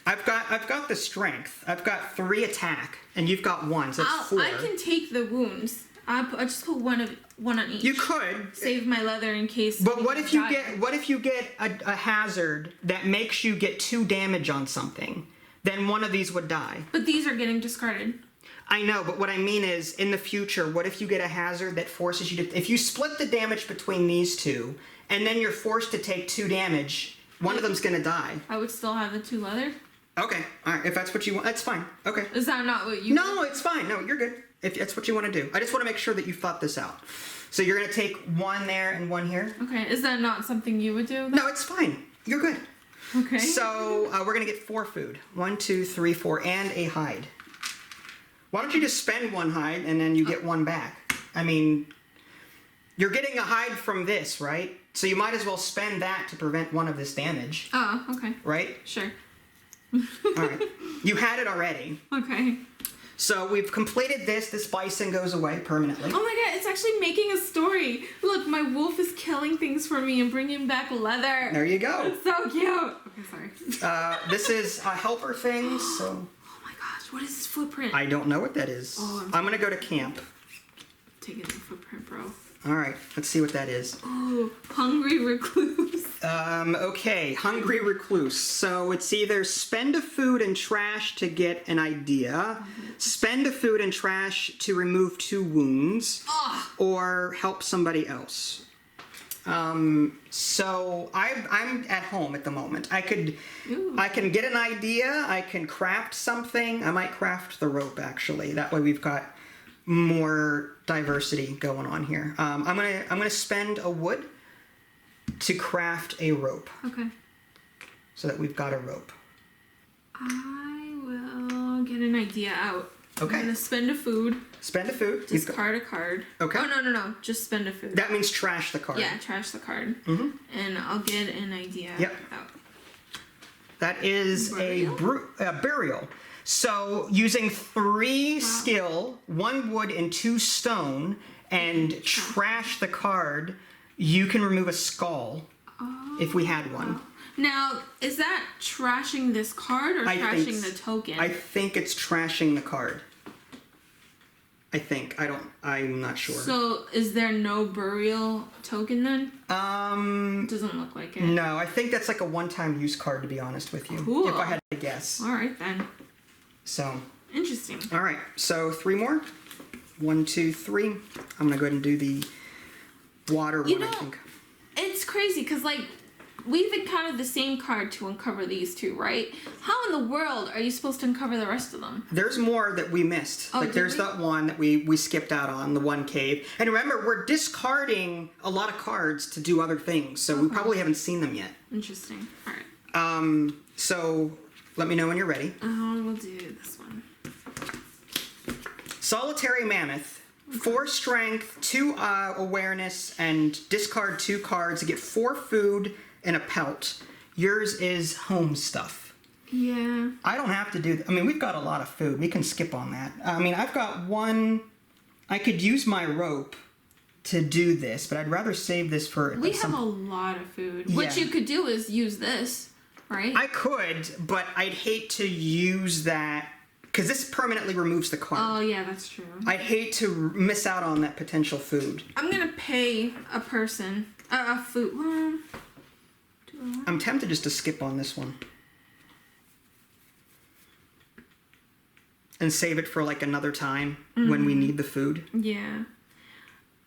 I've got the strength. I've got 3 attack, and you've got 1, so that's 4. I can take the wounds. I just put one on each. You could save my leather in case. But what if you get a hazard that makes you get 2 damage on something? Then one of these would die. But these are getting discarded. I know, but what I mean is, in the future, what if you get a hazard that forces you to... If you split the damage between these 2, and then you're forced to take 2 damage, one of them's gonna die. I would still have the 2 leather? Okay, alright, if that's what you want, that's fine. Okay. Is that not what you... No, it's fine. No, you're good. If that's what you want to do. I just want to make sure that you thought this out. So you're going to take 1 there and 1 here? Okay, is that not something you would do? No, it's fine. You're good. Okay. So we're going to get 4 food. 1, 2, 3, 4, and a hide. Why don't you just spend 1 hide and then you get 1 back? I mean, you're getting a hide from this, right? So you might as well spend that to prevent 1 of this damage. Oh, okay. Right? Sure. All right. You had it already. Okay. So we've completed this. This bison goes away permanently. Oh my god, it's actually making a story. Look, my wolf is killing things for me and bringing back leather. There you go. It's so cute. Okay, sorry. This is a helper thing, so... Oh my gosh, what is this footprint? I don't know what that is. Oh, I'm gonna go to camp. Taking the footprint, bro. Alright, let's see what that is. Oh, hungry recluse. Okay, hungry recluse. So it's either spend a food and trash to get an idea, spend a food and trash to remove 2 wounds, or help somebody else. So I'm at home at the moment. I can get an idea, I can craft something. I might craft the rope, actually. That way we've got more diversity going on here. I'm gonna spend a wood to craft a rope. Okay. So that we've got a rope. I will get an idea out. Okay. I'm gonna spend a food. Spend a food. Discard a card. Okay. Oh no. Just spend a food. That means trash the card. Yeah, trash the card. Mm-hmm. And I'll get an idea out. That is a burial. So using 3 skill, 1 wood, and 2 stone, and trash the card, you can remove a skull if we had one. Now, is that trashing this card or trashing the token? I think it's trashing the card. I think. I'm not sure. So, is there no burial token then? Doesn't look like it. No, I think that's like a one-time use card, to be honest with you. Cool. If I had to guess. All right, then. So. Interesting. All right, so 3 more. 1, 2, 3. I'm going to go ahead and do the water one, I think. It's crazy, because, like, we've encountered the same card to uncover these two, right? How in the world are you supposed to uncover the rest of them? There's more that we missed. Oh, like there's we? that one that we skipped out on, the one cave. And remember, we're discarding a lot of cards to do other things, so we probably haven't seen them yet. Interesting. All right. So let me know when you're ready. We'll do this one. Solitary Mammoth. 4 strength, 2 awareness, and discard 2 cards to get 4 food and a pelt. Yours is home stuff. Yeah. I don't have to do I mean, we've got a lot of food. We can skip on that. I mean, I've got 1. I could use my rope to do this, but I'd rather save this for We have a lot of food. Yeah. What you could do is use this, right? I could, but I'd hate to use that because this permanently removes the card. Oh, yeah, that's true. I'd hate to miss out on that potential food. I'm going to pay a person a food. I'm tempted just to skip on this one. And save it for like another time when we need the food. Yeah.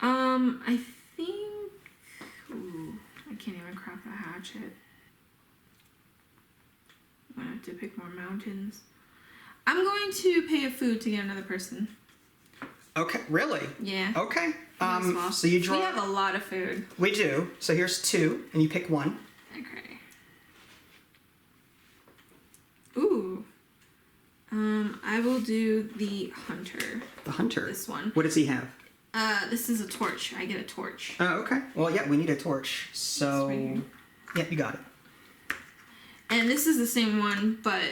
I think... Ooh, I can't even craft a hatchet. I'm gonna have to pick more mountains. I'm going to pay a food to get another person. Okay, really? Yeah. Okay. Might as well. So you draw... We have a lot of food. We do. So here's 2, and you pick 1. Okay. Ooh. I will do the hunter. The hunter. This one. What does he have? This is a torch. I get a torch. Oh, okay. Well, yeah, we need a torch. So, Right here. yeah, you got it. And this is the same one, but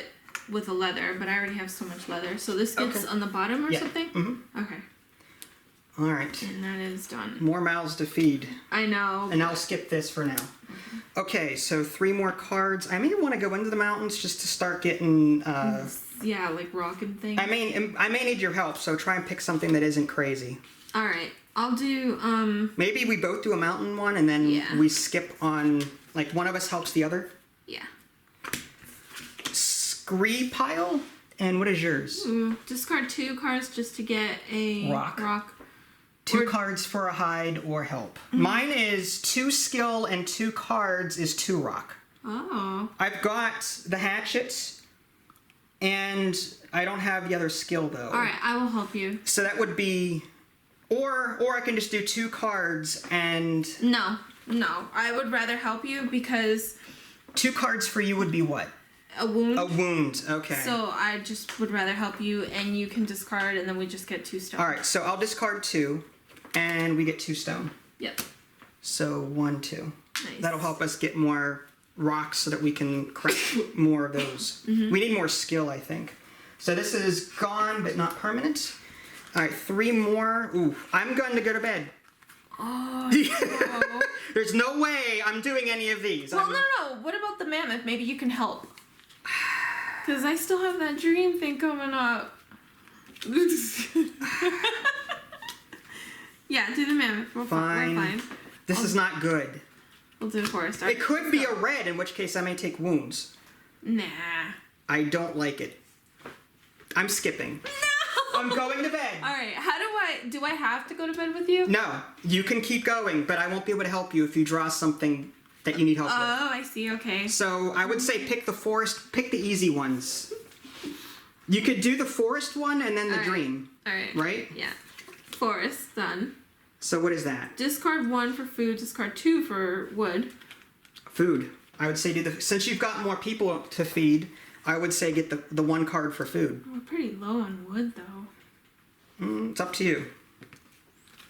with a leather. But I already have so much leather. So this gets on the bottom or something? Mm-hmm. Okay. All right. And that is done. More mouths to feed. I know. And I'll skip this for now. Okay, so 3 more cards. I may want to go into the mountains just to start getting... yeah, like rocking things. I may need your help, so try and pick something that isn't crazy. Alright. I'll do, Maybe we both do a mountain one, and then Yeah. we skip on... Like, one of us helps the other. yeah. Scree pile? And what is yours? Ooh, discard 2 cards just to get a Rock. 2 cards for a hide or help. Mine is 2 skill and 2 cards is 2 rock. Oh. I've got the hatchets, and I don't have the other skill though. Alright, I will help you. So that would be, or I can just do 2 cards and... No. I would rather help you because... 2 cards for you would be what? A wound. A wound, okay. So I just would rather help you, and you can discard, and then we just get 2 stone. Alright, so I'll discard 2, and we get 2 stone. Yep. So 1, 2. Nice. That'll help us get more rocks so that we can craft more of those. We need more skill, I think. So this is gone, but not permanent. Alright, 3 more. Ooh, I'm going to go to bed. Oh, no. There's no way I'm doing any of these. Well, no. What about the mammoth? Maybe you can help. Because I still have that dream thing coming up. Yeah, do the mammoth. We're fine. This is not good. We'll do the forest. It could be a red, in which case I may take wounds. Nah. I don't like it. I'm skipping. No! I'm going to bed. Alright, do I have to go to bed with you? No, you can keep going, but I won't be able to help you if you draw something that you need help with. Oh, I see, okay. So I would say pick the forest, pick the easy ones. You could do the forest one and then the dream. Alright. Right? Yeah. Forest, done. So what is that? Discard 1 for food, discard 2 for wood. Food. I would say since you've got more people to feed, I would say get the 1 card for food. We're pretty low on wood, though. It's up to you.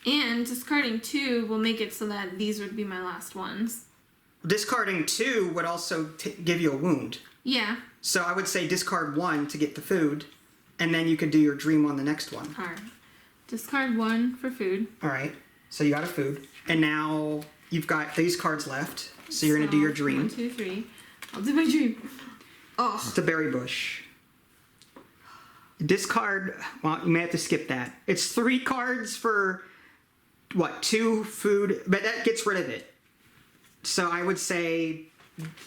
And discarding 2 will make it so that these would be my last ones. Discarding 2 would also give you a wound. Yeah. So I would say discard 1 to get the food, and then you could do your dream on the next one. Alright. Discard 1 for food. Alright, so you got a food. And now you've got these cards left, so you're going to do your dream. 1, 2, 3. I'll do my dream. Oh. It's a berry bush. Discard, well, you may have to skip that. It's 3 cards for, what, 2 food, but that gets rid of it. So I would say,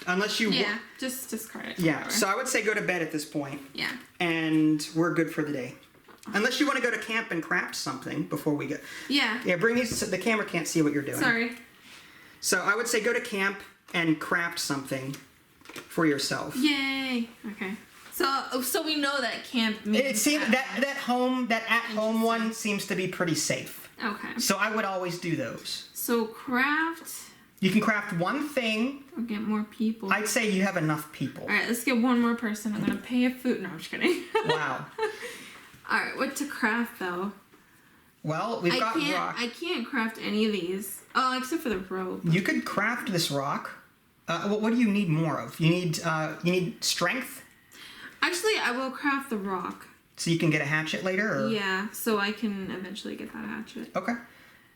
unless you... Yeah, just discard it. Yeah, whatever. so I would say go to bed at this point. Yeah. And we're good for the day. Unless you want to go to camp and craft something before we go. Yeah. Yeah, bring these, so the camera can't see what you're doing. Sorry. So I would say go to camp and craft something for yourself. Yay. Okay. So we know that camp means It seems at that at-home one seems to be pretty safe. Okay. So I would always do those. So craft. You can craft one thing. Or get more people. I'd say you have enough people. All right, let's get one more person. I'm gonna pay a food. No, I'm just kidding. Wow. All right, what to craft though? Well, we've got rock. I can't craft any of these. Oh, except for the rope. You could craft this rock. What do you need more of? You need strength. Actually, I will craft the rock. So you can get a hatchet later. Or? Yeah, so I can eventually get that hatchet. Okay.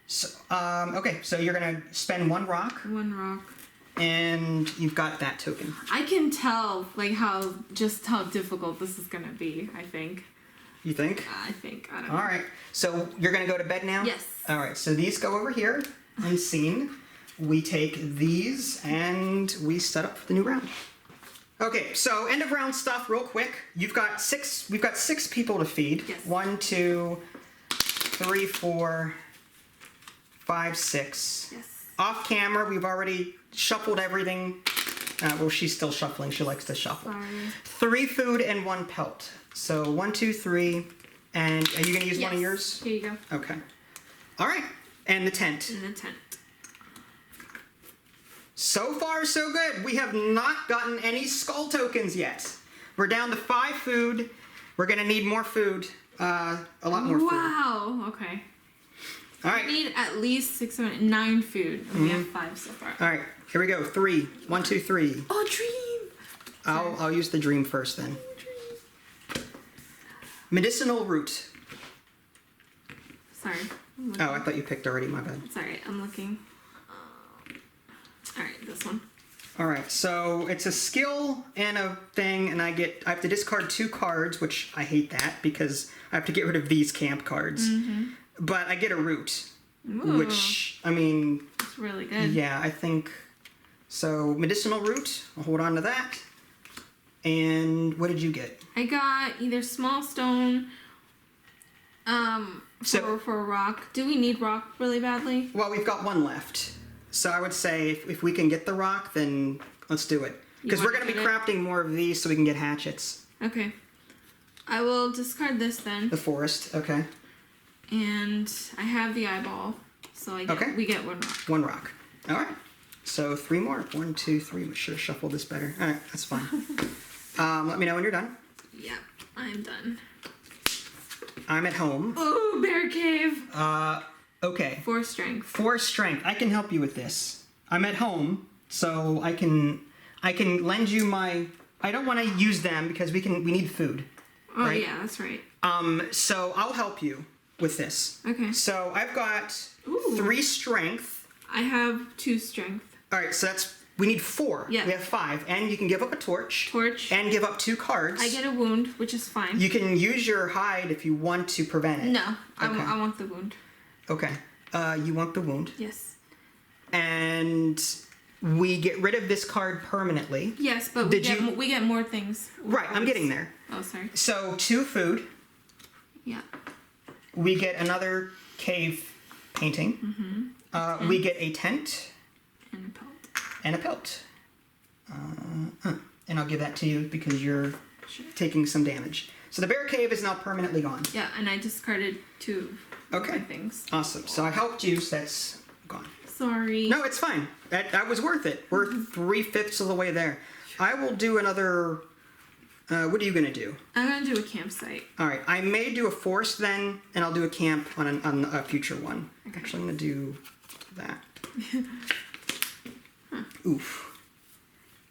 So okay, so you're gonna spend 1 rock. 1 rock. And you've got that token. I can tell like how difficult this is gonna be. I think. You think? I don't know. All right. So you're gonna go to bed now? Yes. All right. So these go over here, unseen. We take these and we set up for the new round. Okay. So end of round stuff, real quick. We've got 6 people to feed. Yes. 1, 2, 3, 4, 5, 6. Yes. Off camera, we've already shuffled everything. Well, she's still shuffling. She likes to shuffle. Sorry. 3 food and 1 pelt. So 1, 2, 3. And are you going to use one of yours? Here you go. Okay. All right. And the tent. In the tent. So far, so good. We have not gotten any skull tokens yet. We're down to 5 food. We're going to need more food. A lot more food. Wow. Okay. All right. We need at least 6, 7, 9 food. And we have 5 so far. All right. Here we go. 3. 1, 2, 3. Oh, dream. I'll use the dream first then. Medicinal root. Sorry. Oh, I thought you picked already. My bad. It's alright, I'm looking. Alright, this one. All right, so it's a skill and a thing, and I have to discard 2 cards, which I hate that because I have to get rid of these camp cards. Mm-hmm. But I get a root, Ooh, which I mean, it's really good. yeah, I think so. Medicinal root. I'll hold on to that. And what did you get? I got either small stone, for a rock. Do we need rock really badly? Well, we've got 1 left. So I would say if we can get the rock, then let's do it. Because we're going to be crafting more of these so we can get hatchets. Okay. I will discard this then. The forest, okay. And I have the eyeball, so we get 1 rock. 1 rock. All right. So 3 more. 1, 2, 3. We should have shuffled this better. All right, that's fine. Let me know when you're done. Yeah, I'm done. I'm at home. Oh, bear cave. Okay. 4 strength. 4 strength. I can help you with this. I'm at home, so I can lend you my. I don't want to use them because we need food. Oh right? yeah, that's right. So I'll help you with this. Okay. So I've got 3 strength. I have 2 strength. All right, so we need 4. Yeah. We have 5, and you can give up a torch. And give up 2 cards. I get a wound, which is fine. You can use your hide if you want to prevent it. No, Okay. I want the wound. Okay. You want the wound. Yes. And we get rid of this card permanently. Yes, but we get more things. Right, I'm getting there. Oh, sorry. So 2 food. Yeah. We get another cave painting. Mm-hmm. We get a tent. And a pelt. And a pelt. And I'll give that to you because you're taking some damage. So the bear cave is now permanently gone. Yeah, and I discarded 2 of my things. Awesome. So I helped you, so that's gone. Sorry. No, it's fine. That was worth it. We're 3/5 of the way there. I will do another... what are you going to do? I'm going to do a campsite. All right. I may do a forest then, and I'll do a camp on a future one. Okay. Actually, I'm going to do that. Oof.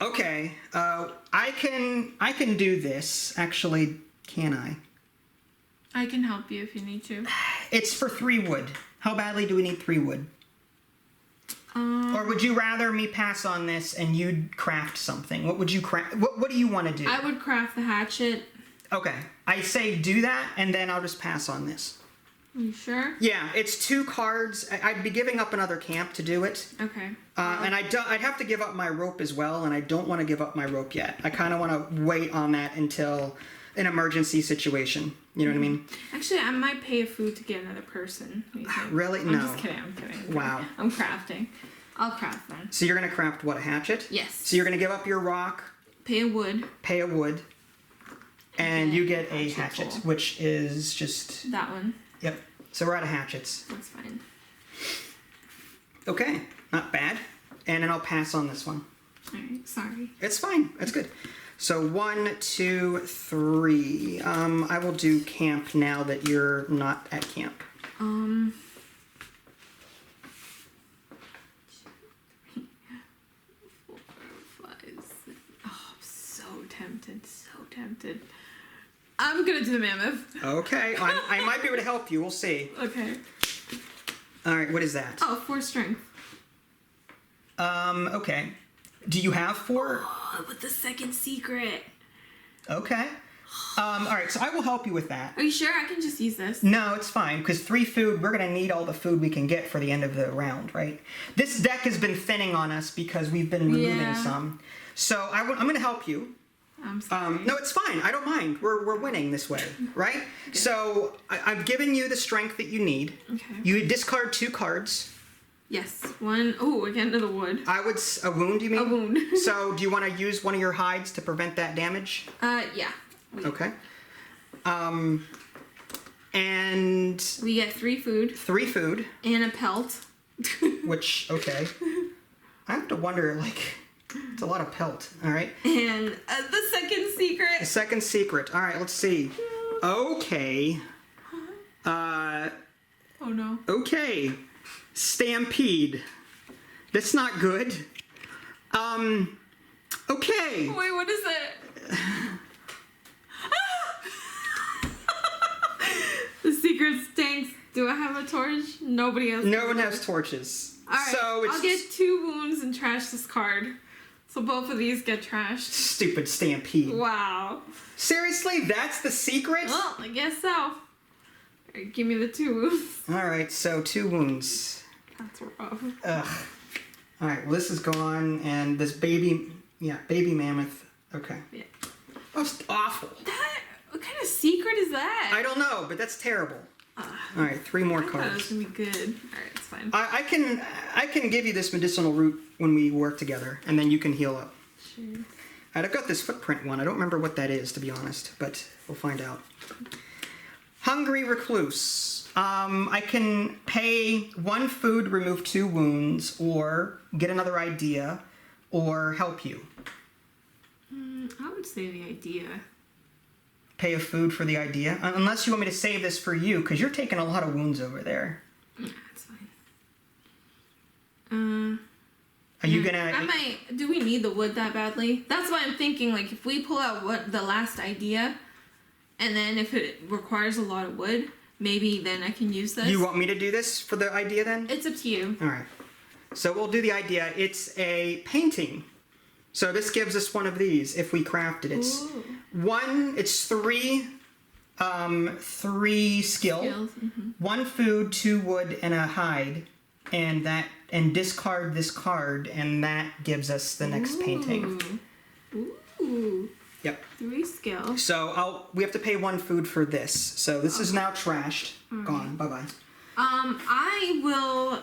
Okay. I can do this. Actually, can I? I can help you if you need to. It's for 3 wood. How badly do we need 3 wood? Or would you rather me pass on this and you'd craft something? What would you craft? What do you want to do? I would craft the hatchet. Okay. I say do that, and then I'll just pass on this. Are you sure? Yeah, it's 2 cards. I'd be giving up another camp to do it. Okay. And I'd have to give up my rope as well, and I don't want to give up my rope yet. I kind of want to wait on that until an emergency situation. You know what I mean? Actually, I might pay a food to get another person. What do you think? Really? I'm No. just kidding. I'm kidding. Wow. I'm crafting. I'll craft them. So you're going to craft what, a hatchet? Yes. So you're going to give up your rock, Pay a wood. pay a wood, and you get a Hatchet hatchet, full. which is just... That one. Yep. So we're out of hatchets. That's fine. Okay. Not bad. And then I'll pass on this one. Alright, sorry. It's fine. That's good. So 1, 2, 3. I will do camp now that you're not at camp. 2, 3, 4, 5, 6. Oh, I'm so tempted. So tempted. I'm gonna do the mammoth. Okay. I might be able to help you. We'll see. Okay. All right. What is that? Oh, 4 strength. Okay. Do you have 4? Oh, with the second secret. Okay. All right. So I will help you with that. Are you sure I can just use this? No, it's fine, because 3 food, we're going to need all the food we can get for the end of the round, right? This deck has been thinning on us because we've been removing Yeah. some. So I'm going to help you. I'm sorry. No, it's fine. I don't mind. We're winning this way, right? So I've given you the strength that you need. Okay. You discard 2 cards. Yes. 1. Oh, again to the wood. A wound, you mean? A wound. So do you want to use one of your hides to prevent that damage? Yeah. Okay. And We get 3 food 3 food, and a pelt. which, okay. I have to wonder, like, it's a lot of pelt, all right? And the second The secret. second secret. All right, let's see. Okay. Oh no. Okay. Stampede. That's not good. Okay. Wait, what is it? The secret stinks. Do I have a torch? Nobody has. No one has torches. Alright, So it's I'll get 2 wounds and trash this card. So both of these get trashed. stupid stampede. Wow. Seriously, that's the secret? Well, I guess so. Alright, give me the 2 wounds. All right, so 2 wounds. That's rough. Ugh. All right, well, this is gone, and this baby mammoth. Okay. Yeah. That's awful. What kind of secret is that? I don't know, but that's terrible. All right, 3 more I thought it was cards. gonna be good. Alright, it's fine. I can give you this medicinal root when we work together, and then you can heal up. Sure. All right, I've got this footprint one. I don't remember what that is, to be honest, but we'll find out. Hungry Recluse. I can pay 1 food, remove 2 wounds, or get another idea, or help you. I would say the idea. Pay a food for the idea, unless you want me to save this for you, because you're taking a lot of wounds over there. Yeah, it's fine. Are you gonna? I might. Do we need the wood that badly? That's why I'm thinking. Like, if we pull out what the last idea, and then if it requires a lot of wood, maybe then I can use this. Do you want me to do this for the idea then? It's up to you. All right. So we'll do the idea. It's a painting. So this gives us one of these if we craft it. It's Ooh. 1. It's 3. 3 skill. Skills. 1 food, 2 wood, and a hide, and discard this card, and that gives us the next painting. Ooh. Yep. 3 skill. So we have to pay 1 food for this. So this is now trashed. Gone. Bye bye. I will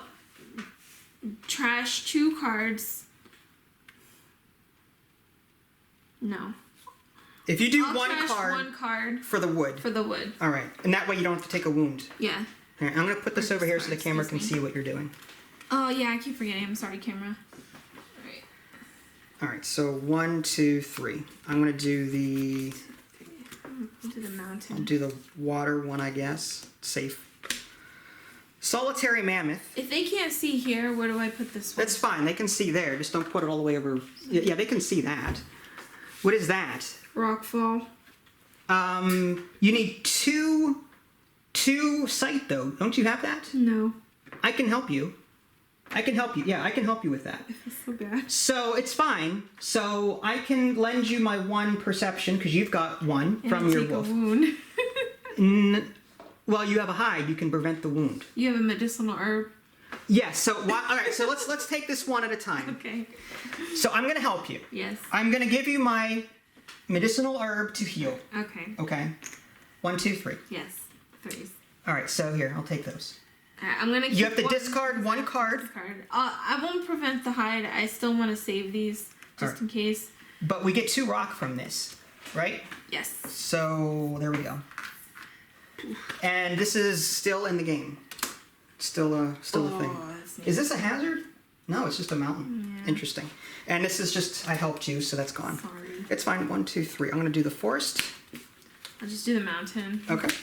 trash 2 cards. No. If you do I'll 1 trash card 1 card for the wood. for the wood. All right, and that way you don't have to take a wound. Yeah. All right, I'm gonna put this over here so the camera can Excuse me. see what you're doing. Oh yeah, I keep forgetting. I'm sorry, camera. Alright. All right, so 1, 2, 3. I'm gonna do the Into the mountain. do the water one, I guess. Safe. Solitary mammoth. If they can't see here, where do I put this one? That's fine. They can see there. Just don't put it all the way over. Yeah, they can see that. What is that? Rockfall. You need two sight though. Don't you have that? No. I can help you. Yeah, I can help you with that. If so bad. So it's fine. So I can lend you my 1 perception because you've got 1 And from I your take wolf. a wound. Well, you have a hide. You can prevent the wound. You have a medicinal herb. Yes. So all right. So let's take this one at a time. Okay. So I'm gonna help you. Yes. I'm gonna give you my medicinal herb to heal. Okay. Okay. 1, 2, 3. Yes. 3s. All right. So here, I'll take those. Alright, I'm gonna keep You have to one discard 1 card, card. I won't prevent the hide. I still want to save these just Alright. in case. but we get 2 rock from this, right? Yes. So there we go. And this is still in the game. Still a thing. That's Is this a hazard? No, it's just a mountain. Yeah. Interesting. And this is just, I helped you, so that's gone. Sorry. It's fine. 1, 2, 3. I'm going to do the forest. I'll just do the mountain. Okay.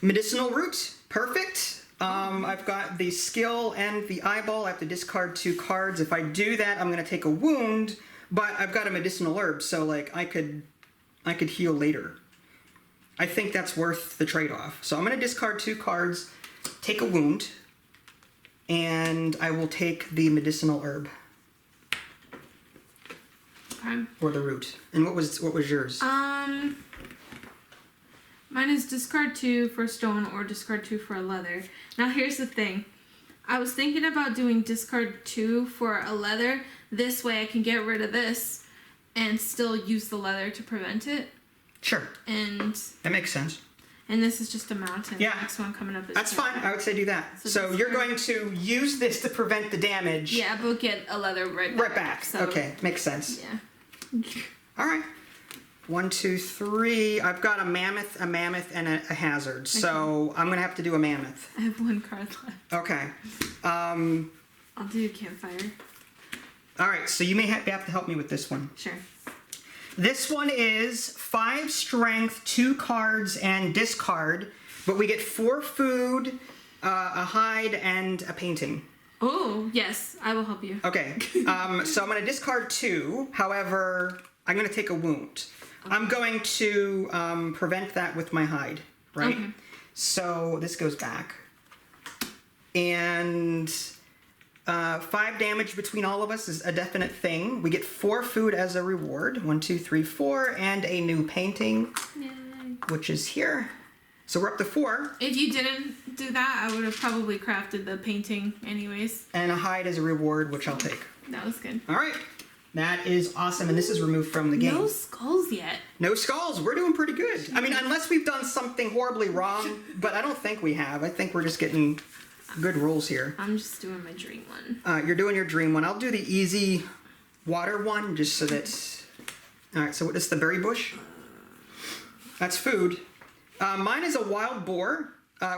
Medicinal root. Perfect. I've got the skill and the eyeball. I have to discard 2 cards. If I do that, I'm going to take a wound, but I've got a medicinal herb, so like I could heal later. I think that's worth the trade-off. So I'm going to discard 2 cards, take a wound, and I will take the medicinal herb Okay. or the root. And what was yours? Mine is discard 2 for stone or discard 2 for a leather. Now here's the thing. I was thinking about doing discard 2 for a leather. This way I can get rid of this and still use the leather to prevent it. Sure. And That makes sense. this is just a mountain. Yeah. The next one coming up is That's fine. I would say do that. So So you're discard- going to use this to prevent the damage. Yeah, but get a leather right back. Right back. So, Okay, makes sense. Yeah. All right. 1, 2, 3. I've got a mammoth, and a hazard. So I'm gonna have to do a mammoth. I have 1 card left. Okay. I'll do campfire. All right. So you may have to help me with this one. Sure. This one is 5 strength, 2 cards, and discard. But we get 4 food, a hide, and a painting. Oh, yes. I will help you. Okay. So I'm gonna discard 2. However, I'm gonna take a wound. I'm going to prevent that with my hide, right? Okay. So this goes back. And 5 damage between all of us is a definite thing. We get 4 food as a reward. 1, 2, 3, 4, and a new painting, Yay. which is here. So we're up to 4. If you didn't do that, I would have probably crafted the painting anyways. And a hide as a reward, which I'll take. That was good. All right. That is awesome, and this is removed from the game. No skulls yet. No skulls. We're doing pretty good. I mean, unless we've done something horribly wrong, but I don't think we have. I think we're just getting good rolls here. I'm just doing my dream one. You're doing your dream one. I'll do the easy water one, just so that... All right, so what is the berry bush? That's food. Mine is a wild boar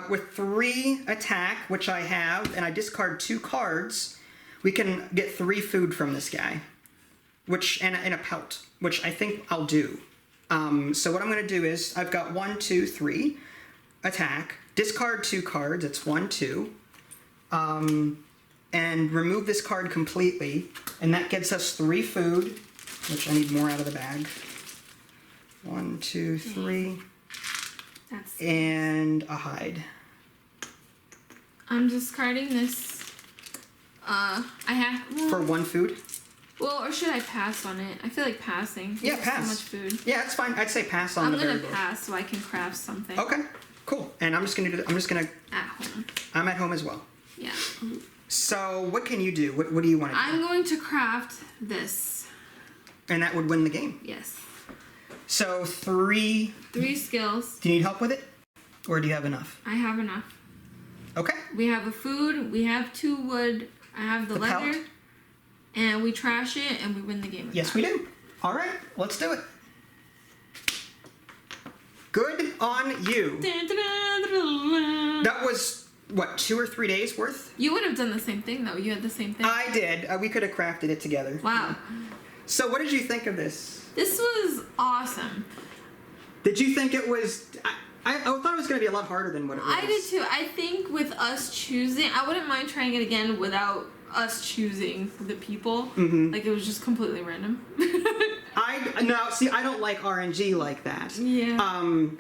with 3 attack, which I have, and I discard 2 cards. We can get 3 food from this guy. And a pelt, which I think I'll do. So what I'm going to do is I've got 1, 2, 3 attack, discard 2 cards. It's 1, 2, and remove this card completely, and that gets us 3 food, which I need more out of the bag. 1, 2, 3, That's. and a hide. I'm discarding this. I have. For 1 food. Well, or should I pass on it? I feel like passing. Yeah, There's pass. So much food. Yeah, it's fine. I'd say pass on I'm the berry gonna bush. pass so I can craft something. Okay, cool. And I'm just gonna At home. I'm at home as well. Yeah. So what can you do? What do you want to do? I'm going to craft this. And that would win the game. Yes. So 3. 3 skills. Do you need help with it, or do you have enough? I have enough. Okay. We have a food. We have 2 wood. I have the leather. pelt? And we trash it and we win the game. with Yes, that. we do. All right, let's do it. Good on you. That was what, 2 or 3 days worth? You would have done the same thing though. You had the same thing. I did. We could have crafted it together. Wow. So what did you think of this? This was awesome. Did you think it was? I thought it was going to be a lot harder than what it was. I did too. I think with us choosing, I wouldn't mind trying it again without us choosing the people. Mm-hmm. Like it was just completely random. I don't like RNG like that. Yeah.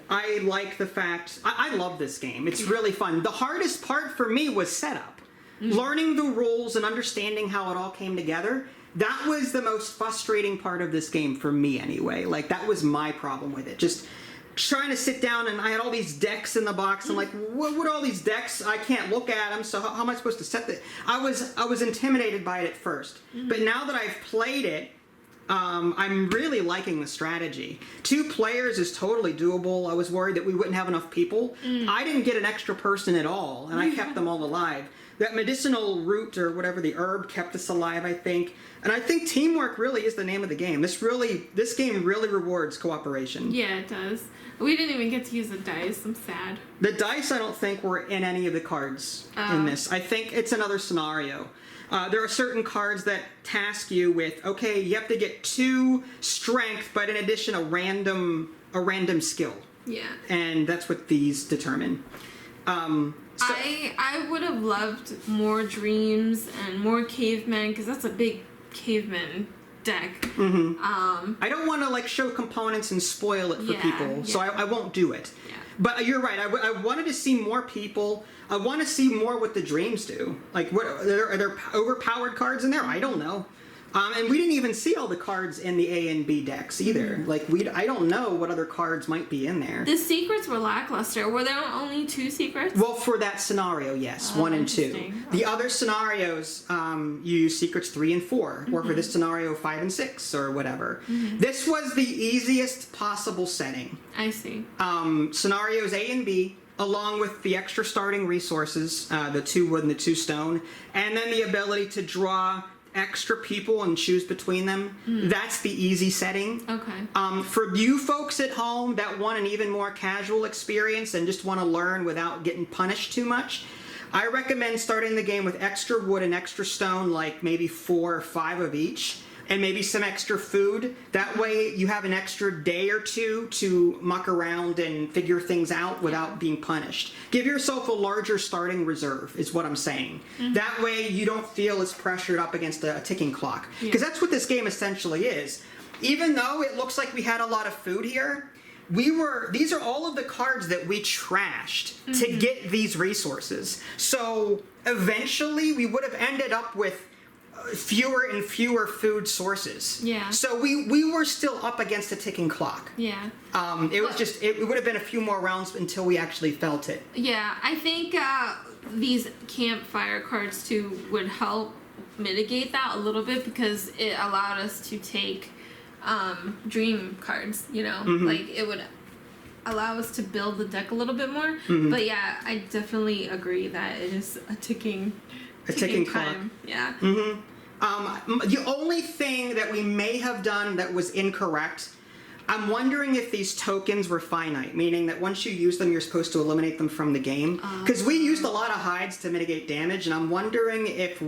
I like the fact I love this game. It's really fun. The hardest part for me was setup. Learning the rules and understanding how it all came together. that was the most frustrating part of this game for me anyway. Like, that was my problem with it. Just trying to sit down, and I had all these decks in the box. I'm like, what are all these decks? I can't look at them, so how am I supposed to set this? I was intimidated by it at first. But now that I've played it, I'm really liking the strategy. 2 players is totally doable. I was worried that we wouldn't have enough people. I didn't get an extra person at all, and I kept them all alive. That medicinal root, or whatever, the herb, kept us alive, I think. And I think teamwork really is the name of the game. This game really rewards cooperation. Yeah, it does. We didn't even get to use the dice. I'm sad. The dice, I don't think, were in any of the cards in this. I think it's another scenario. There are certain cards that task you with, okay, you have to get 2 strength, but in addition, a random skill. Yeah. And that's what these determine. I would have loved more dreams and more cavemen, because that's a big caveman deck. I don't want to like show components and spoil it for people, so I won't do it. Yeah. But you're right. I wanted to see more people. I want to see more what the dreams do. Like, what are there overpowered cards in there? I don't know. And we didn't even see all the cards in the A and B decks either. Like, I don't know what other cards might be in there. The secrets were lackluster. Were there only 2 secrets? Well, for that scenario, yes, 1 and 2. The other scenarios, you use secrets 3 and 4, or for this scenario, 5 and 6, or whatever. This was the easiest possible setting. I see. Scenarios A and B, along with the extra starting resources, the 2 wood and the 2 stone, and then the ability to draw extra people and choose between them. That's the easy setting. Okay. For you folks at home that want an even more casual experience and just want to learn without getting punished too much, I recommend starting the game with extra wood and extra stone, like maybe 4 or 5 of each, and maybe some extra food. That way you have an extra day or 2 to muck around and figure things out without being punished. Give yourself a larger starting reserve, is what I'm saying. That way you don't feel as pressured up against a ticking clock. Because that's what this game essentially is. Even though it looks like we had a lot of food here, these are all of the cards that we trashed to get these resources. So eventually we would have ended up with fewer and fewer food sources. Yeah. So we were still up against a ticking clock. Yeah. It would have been a few more rounds until we actually felt it. Yeah, I think these campfire cards too would help mitigate that a little bit, because it allowed us to take dream cards, like it would allow us to build the deck a little bit more. But yeah, I definitely agree that it is a ticking clock. Yeah. The only thing that we may have done that was incorrect, I'm wondering if these tokens were finite, meaning that once you use them, you're supposed to eliminate them from the game. Because we used a lot of hides to mitigate damage, and I'm wondering if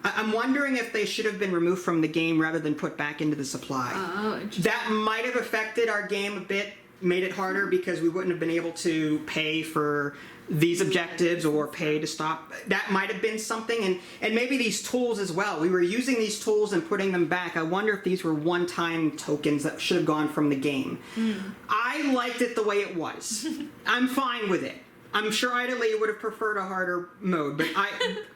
I'm wondering if they should have been removed from the game rather than put back into the supply. Oh, interesting. That might have affected our game a bit, made it harder, because we wouldn't have been able to pay for these objectives or pay to stop. That might have been something, and maybe these tools as well. We were using these tools and putting them back. I wonder if these were one-time tokens that should have gone from the game. I liked it the way it was. I'm fine with it. I'm sure Ida Lee would have preferred a harder mode, but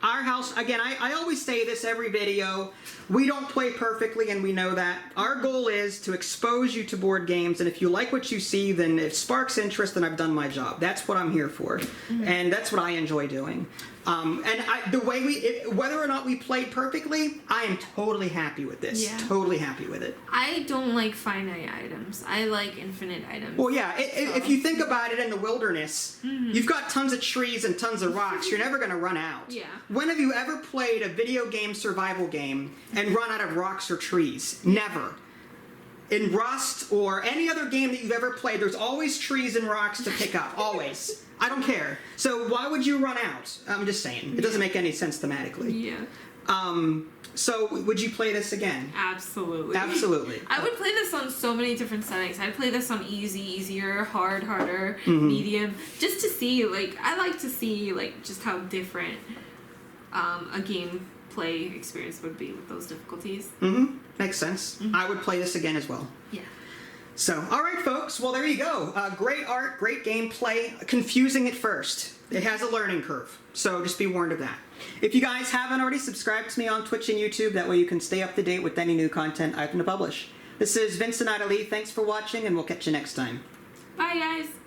our house, again, I always say this every video, we don't play perfectly, and we know that. Our goal is to expose you to board games, and if you like what you see, then it sparks interest, then I've done my job. That's what I'm here for, and that's what I enjoy doing. The way whether or not we played perfectly, I am totally happy with this. Yeah. Totally happy with it. I don't like finite items. I like infinite items. Well, yeah. If you think about it, in the wilderness, you've got tons of trees and tons of rocks. You're never going to run out. Yeah. When have you ever played a video game survival game and run out of rocks or trees? Never. In Rust or any other game that you've ever played, there's always trees and rocks to pick up. Always. I don't care. So why would you run out? I'm just saying. It doesn't make any sense thematically. Yeah. So would you play this again? Absolutely. Absolutely. I would play this on so many different settings. I'd play this on easy, easier, hard, harder, medium, just to see, I like to see, just how different a gameplay experience would be with those difficulties. Makes sense. I would play this again as well. Yeah. So, alright folks, well there you go. Great art, great gameplay, confusing at first. It has a learning curve, so just be warned of that. If you guys haven't already, subscribe to me on Twitch and YouTube, that way you can stay up to date with any new content I can publish. This is Vincent Ali, thanks for watching, and we'll catch you next time. Bye guys!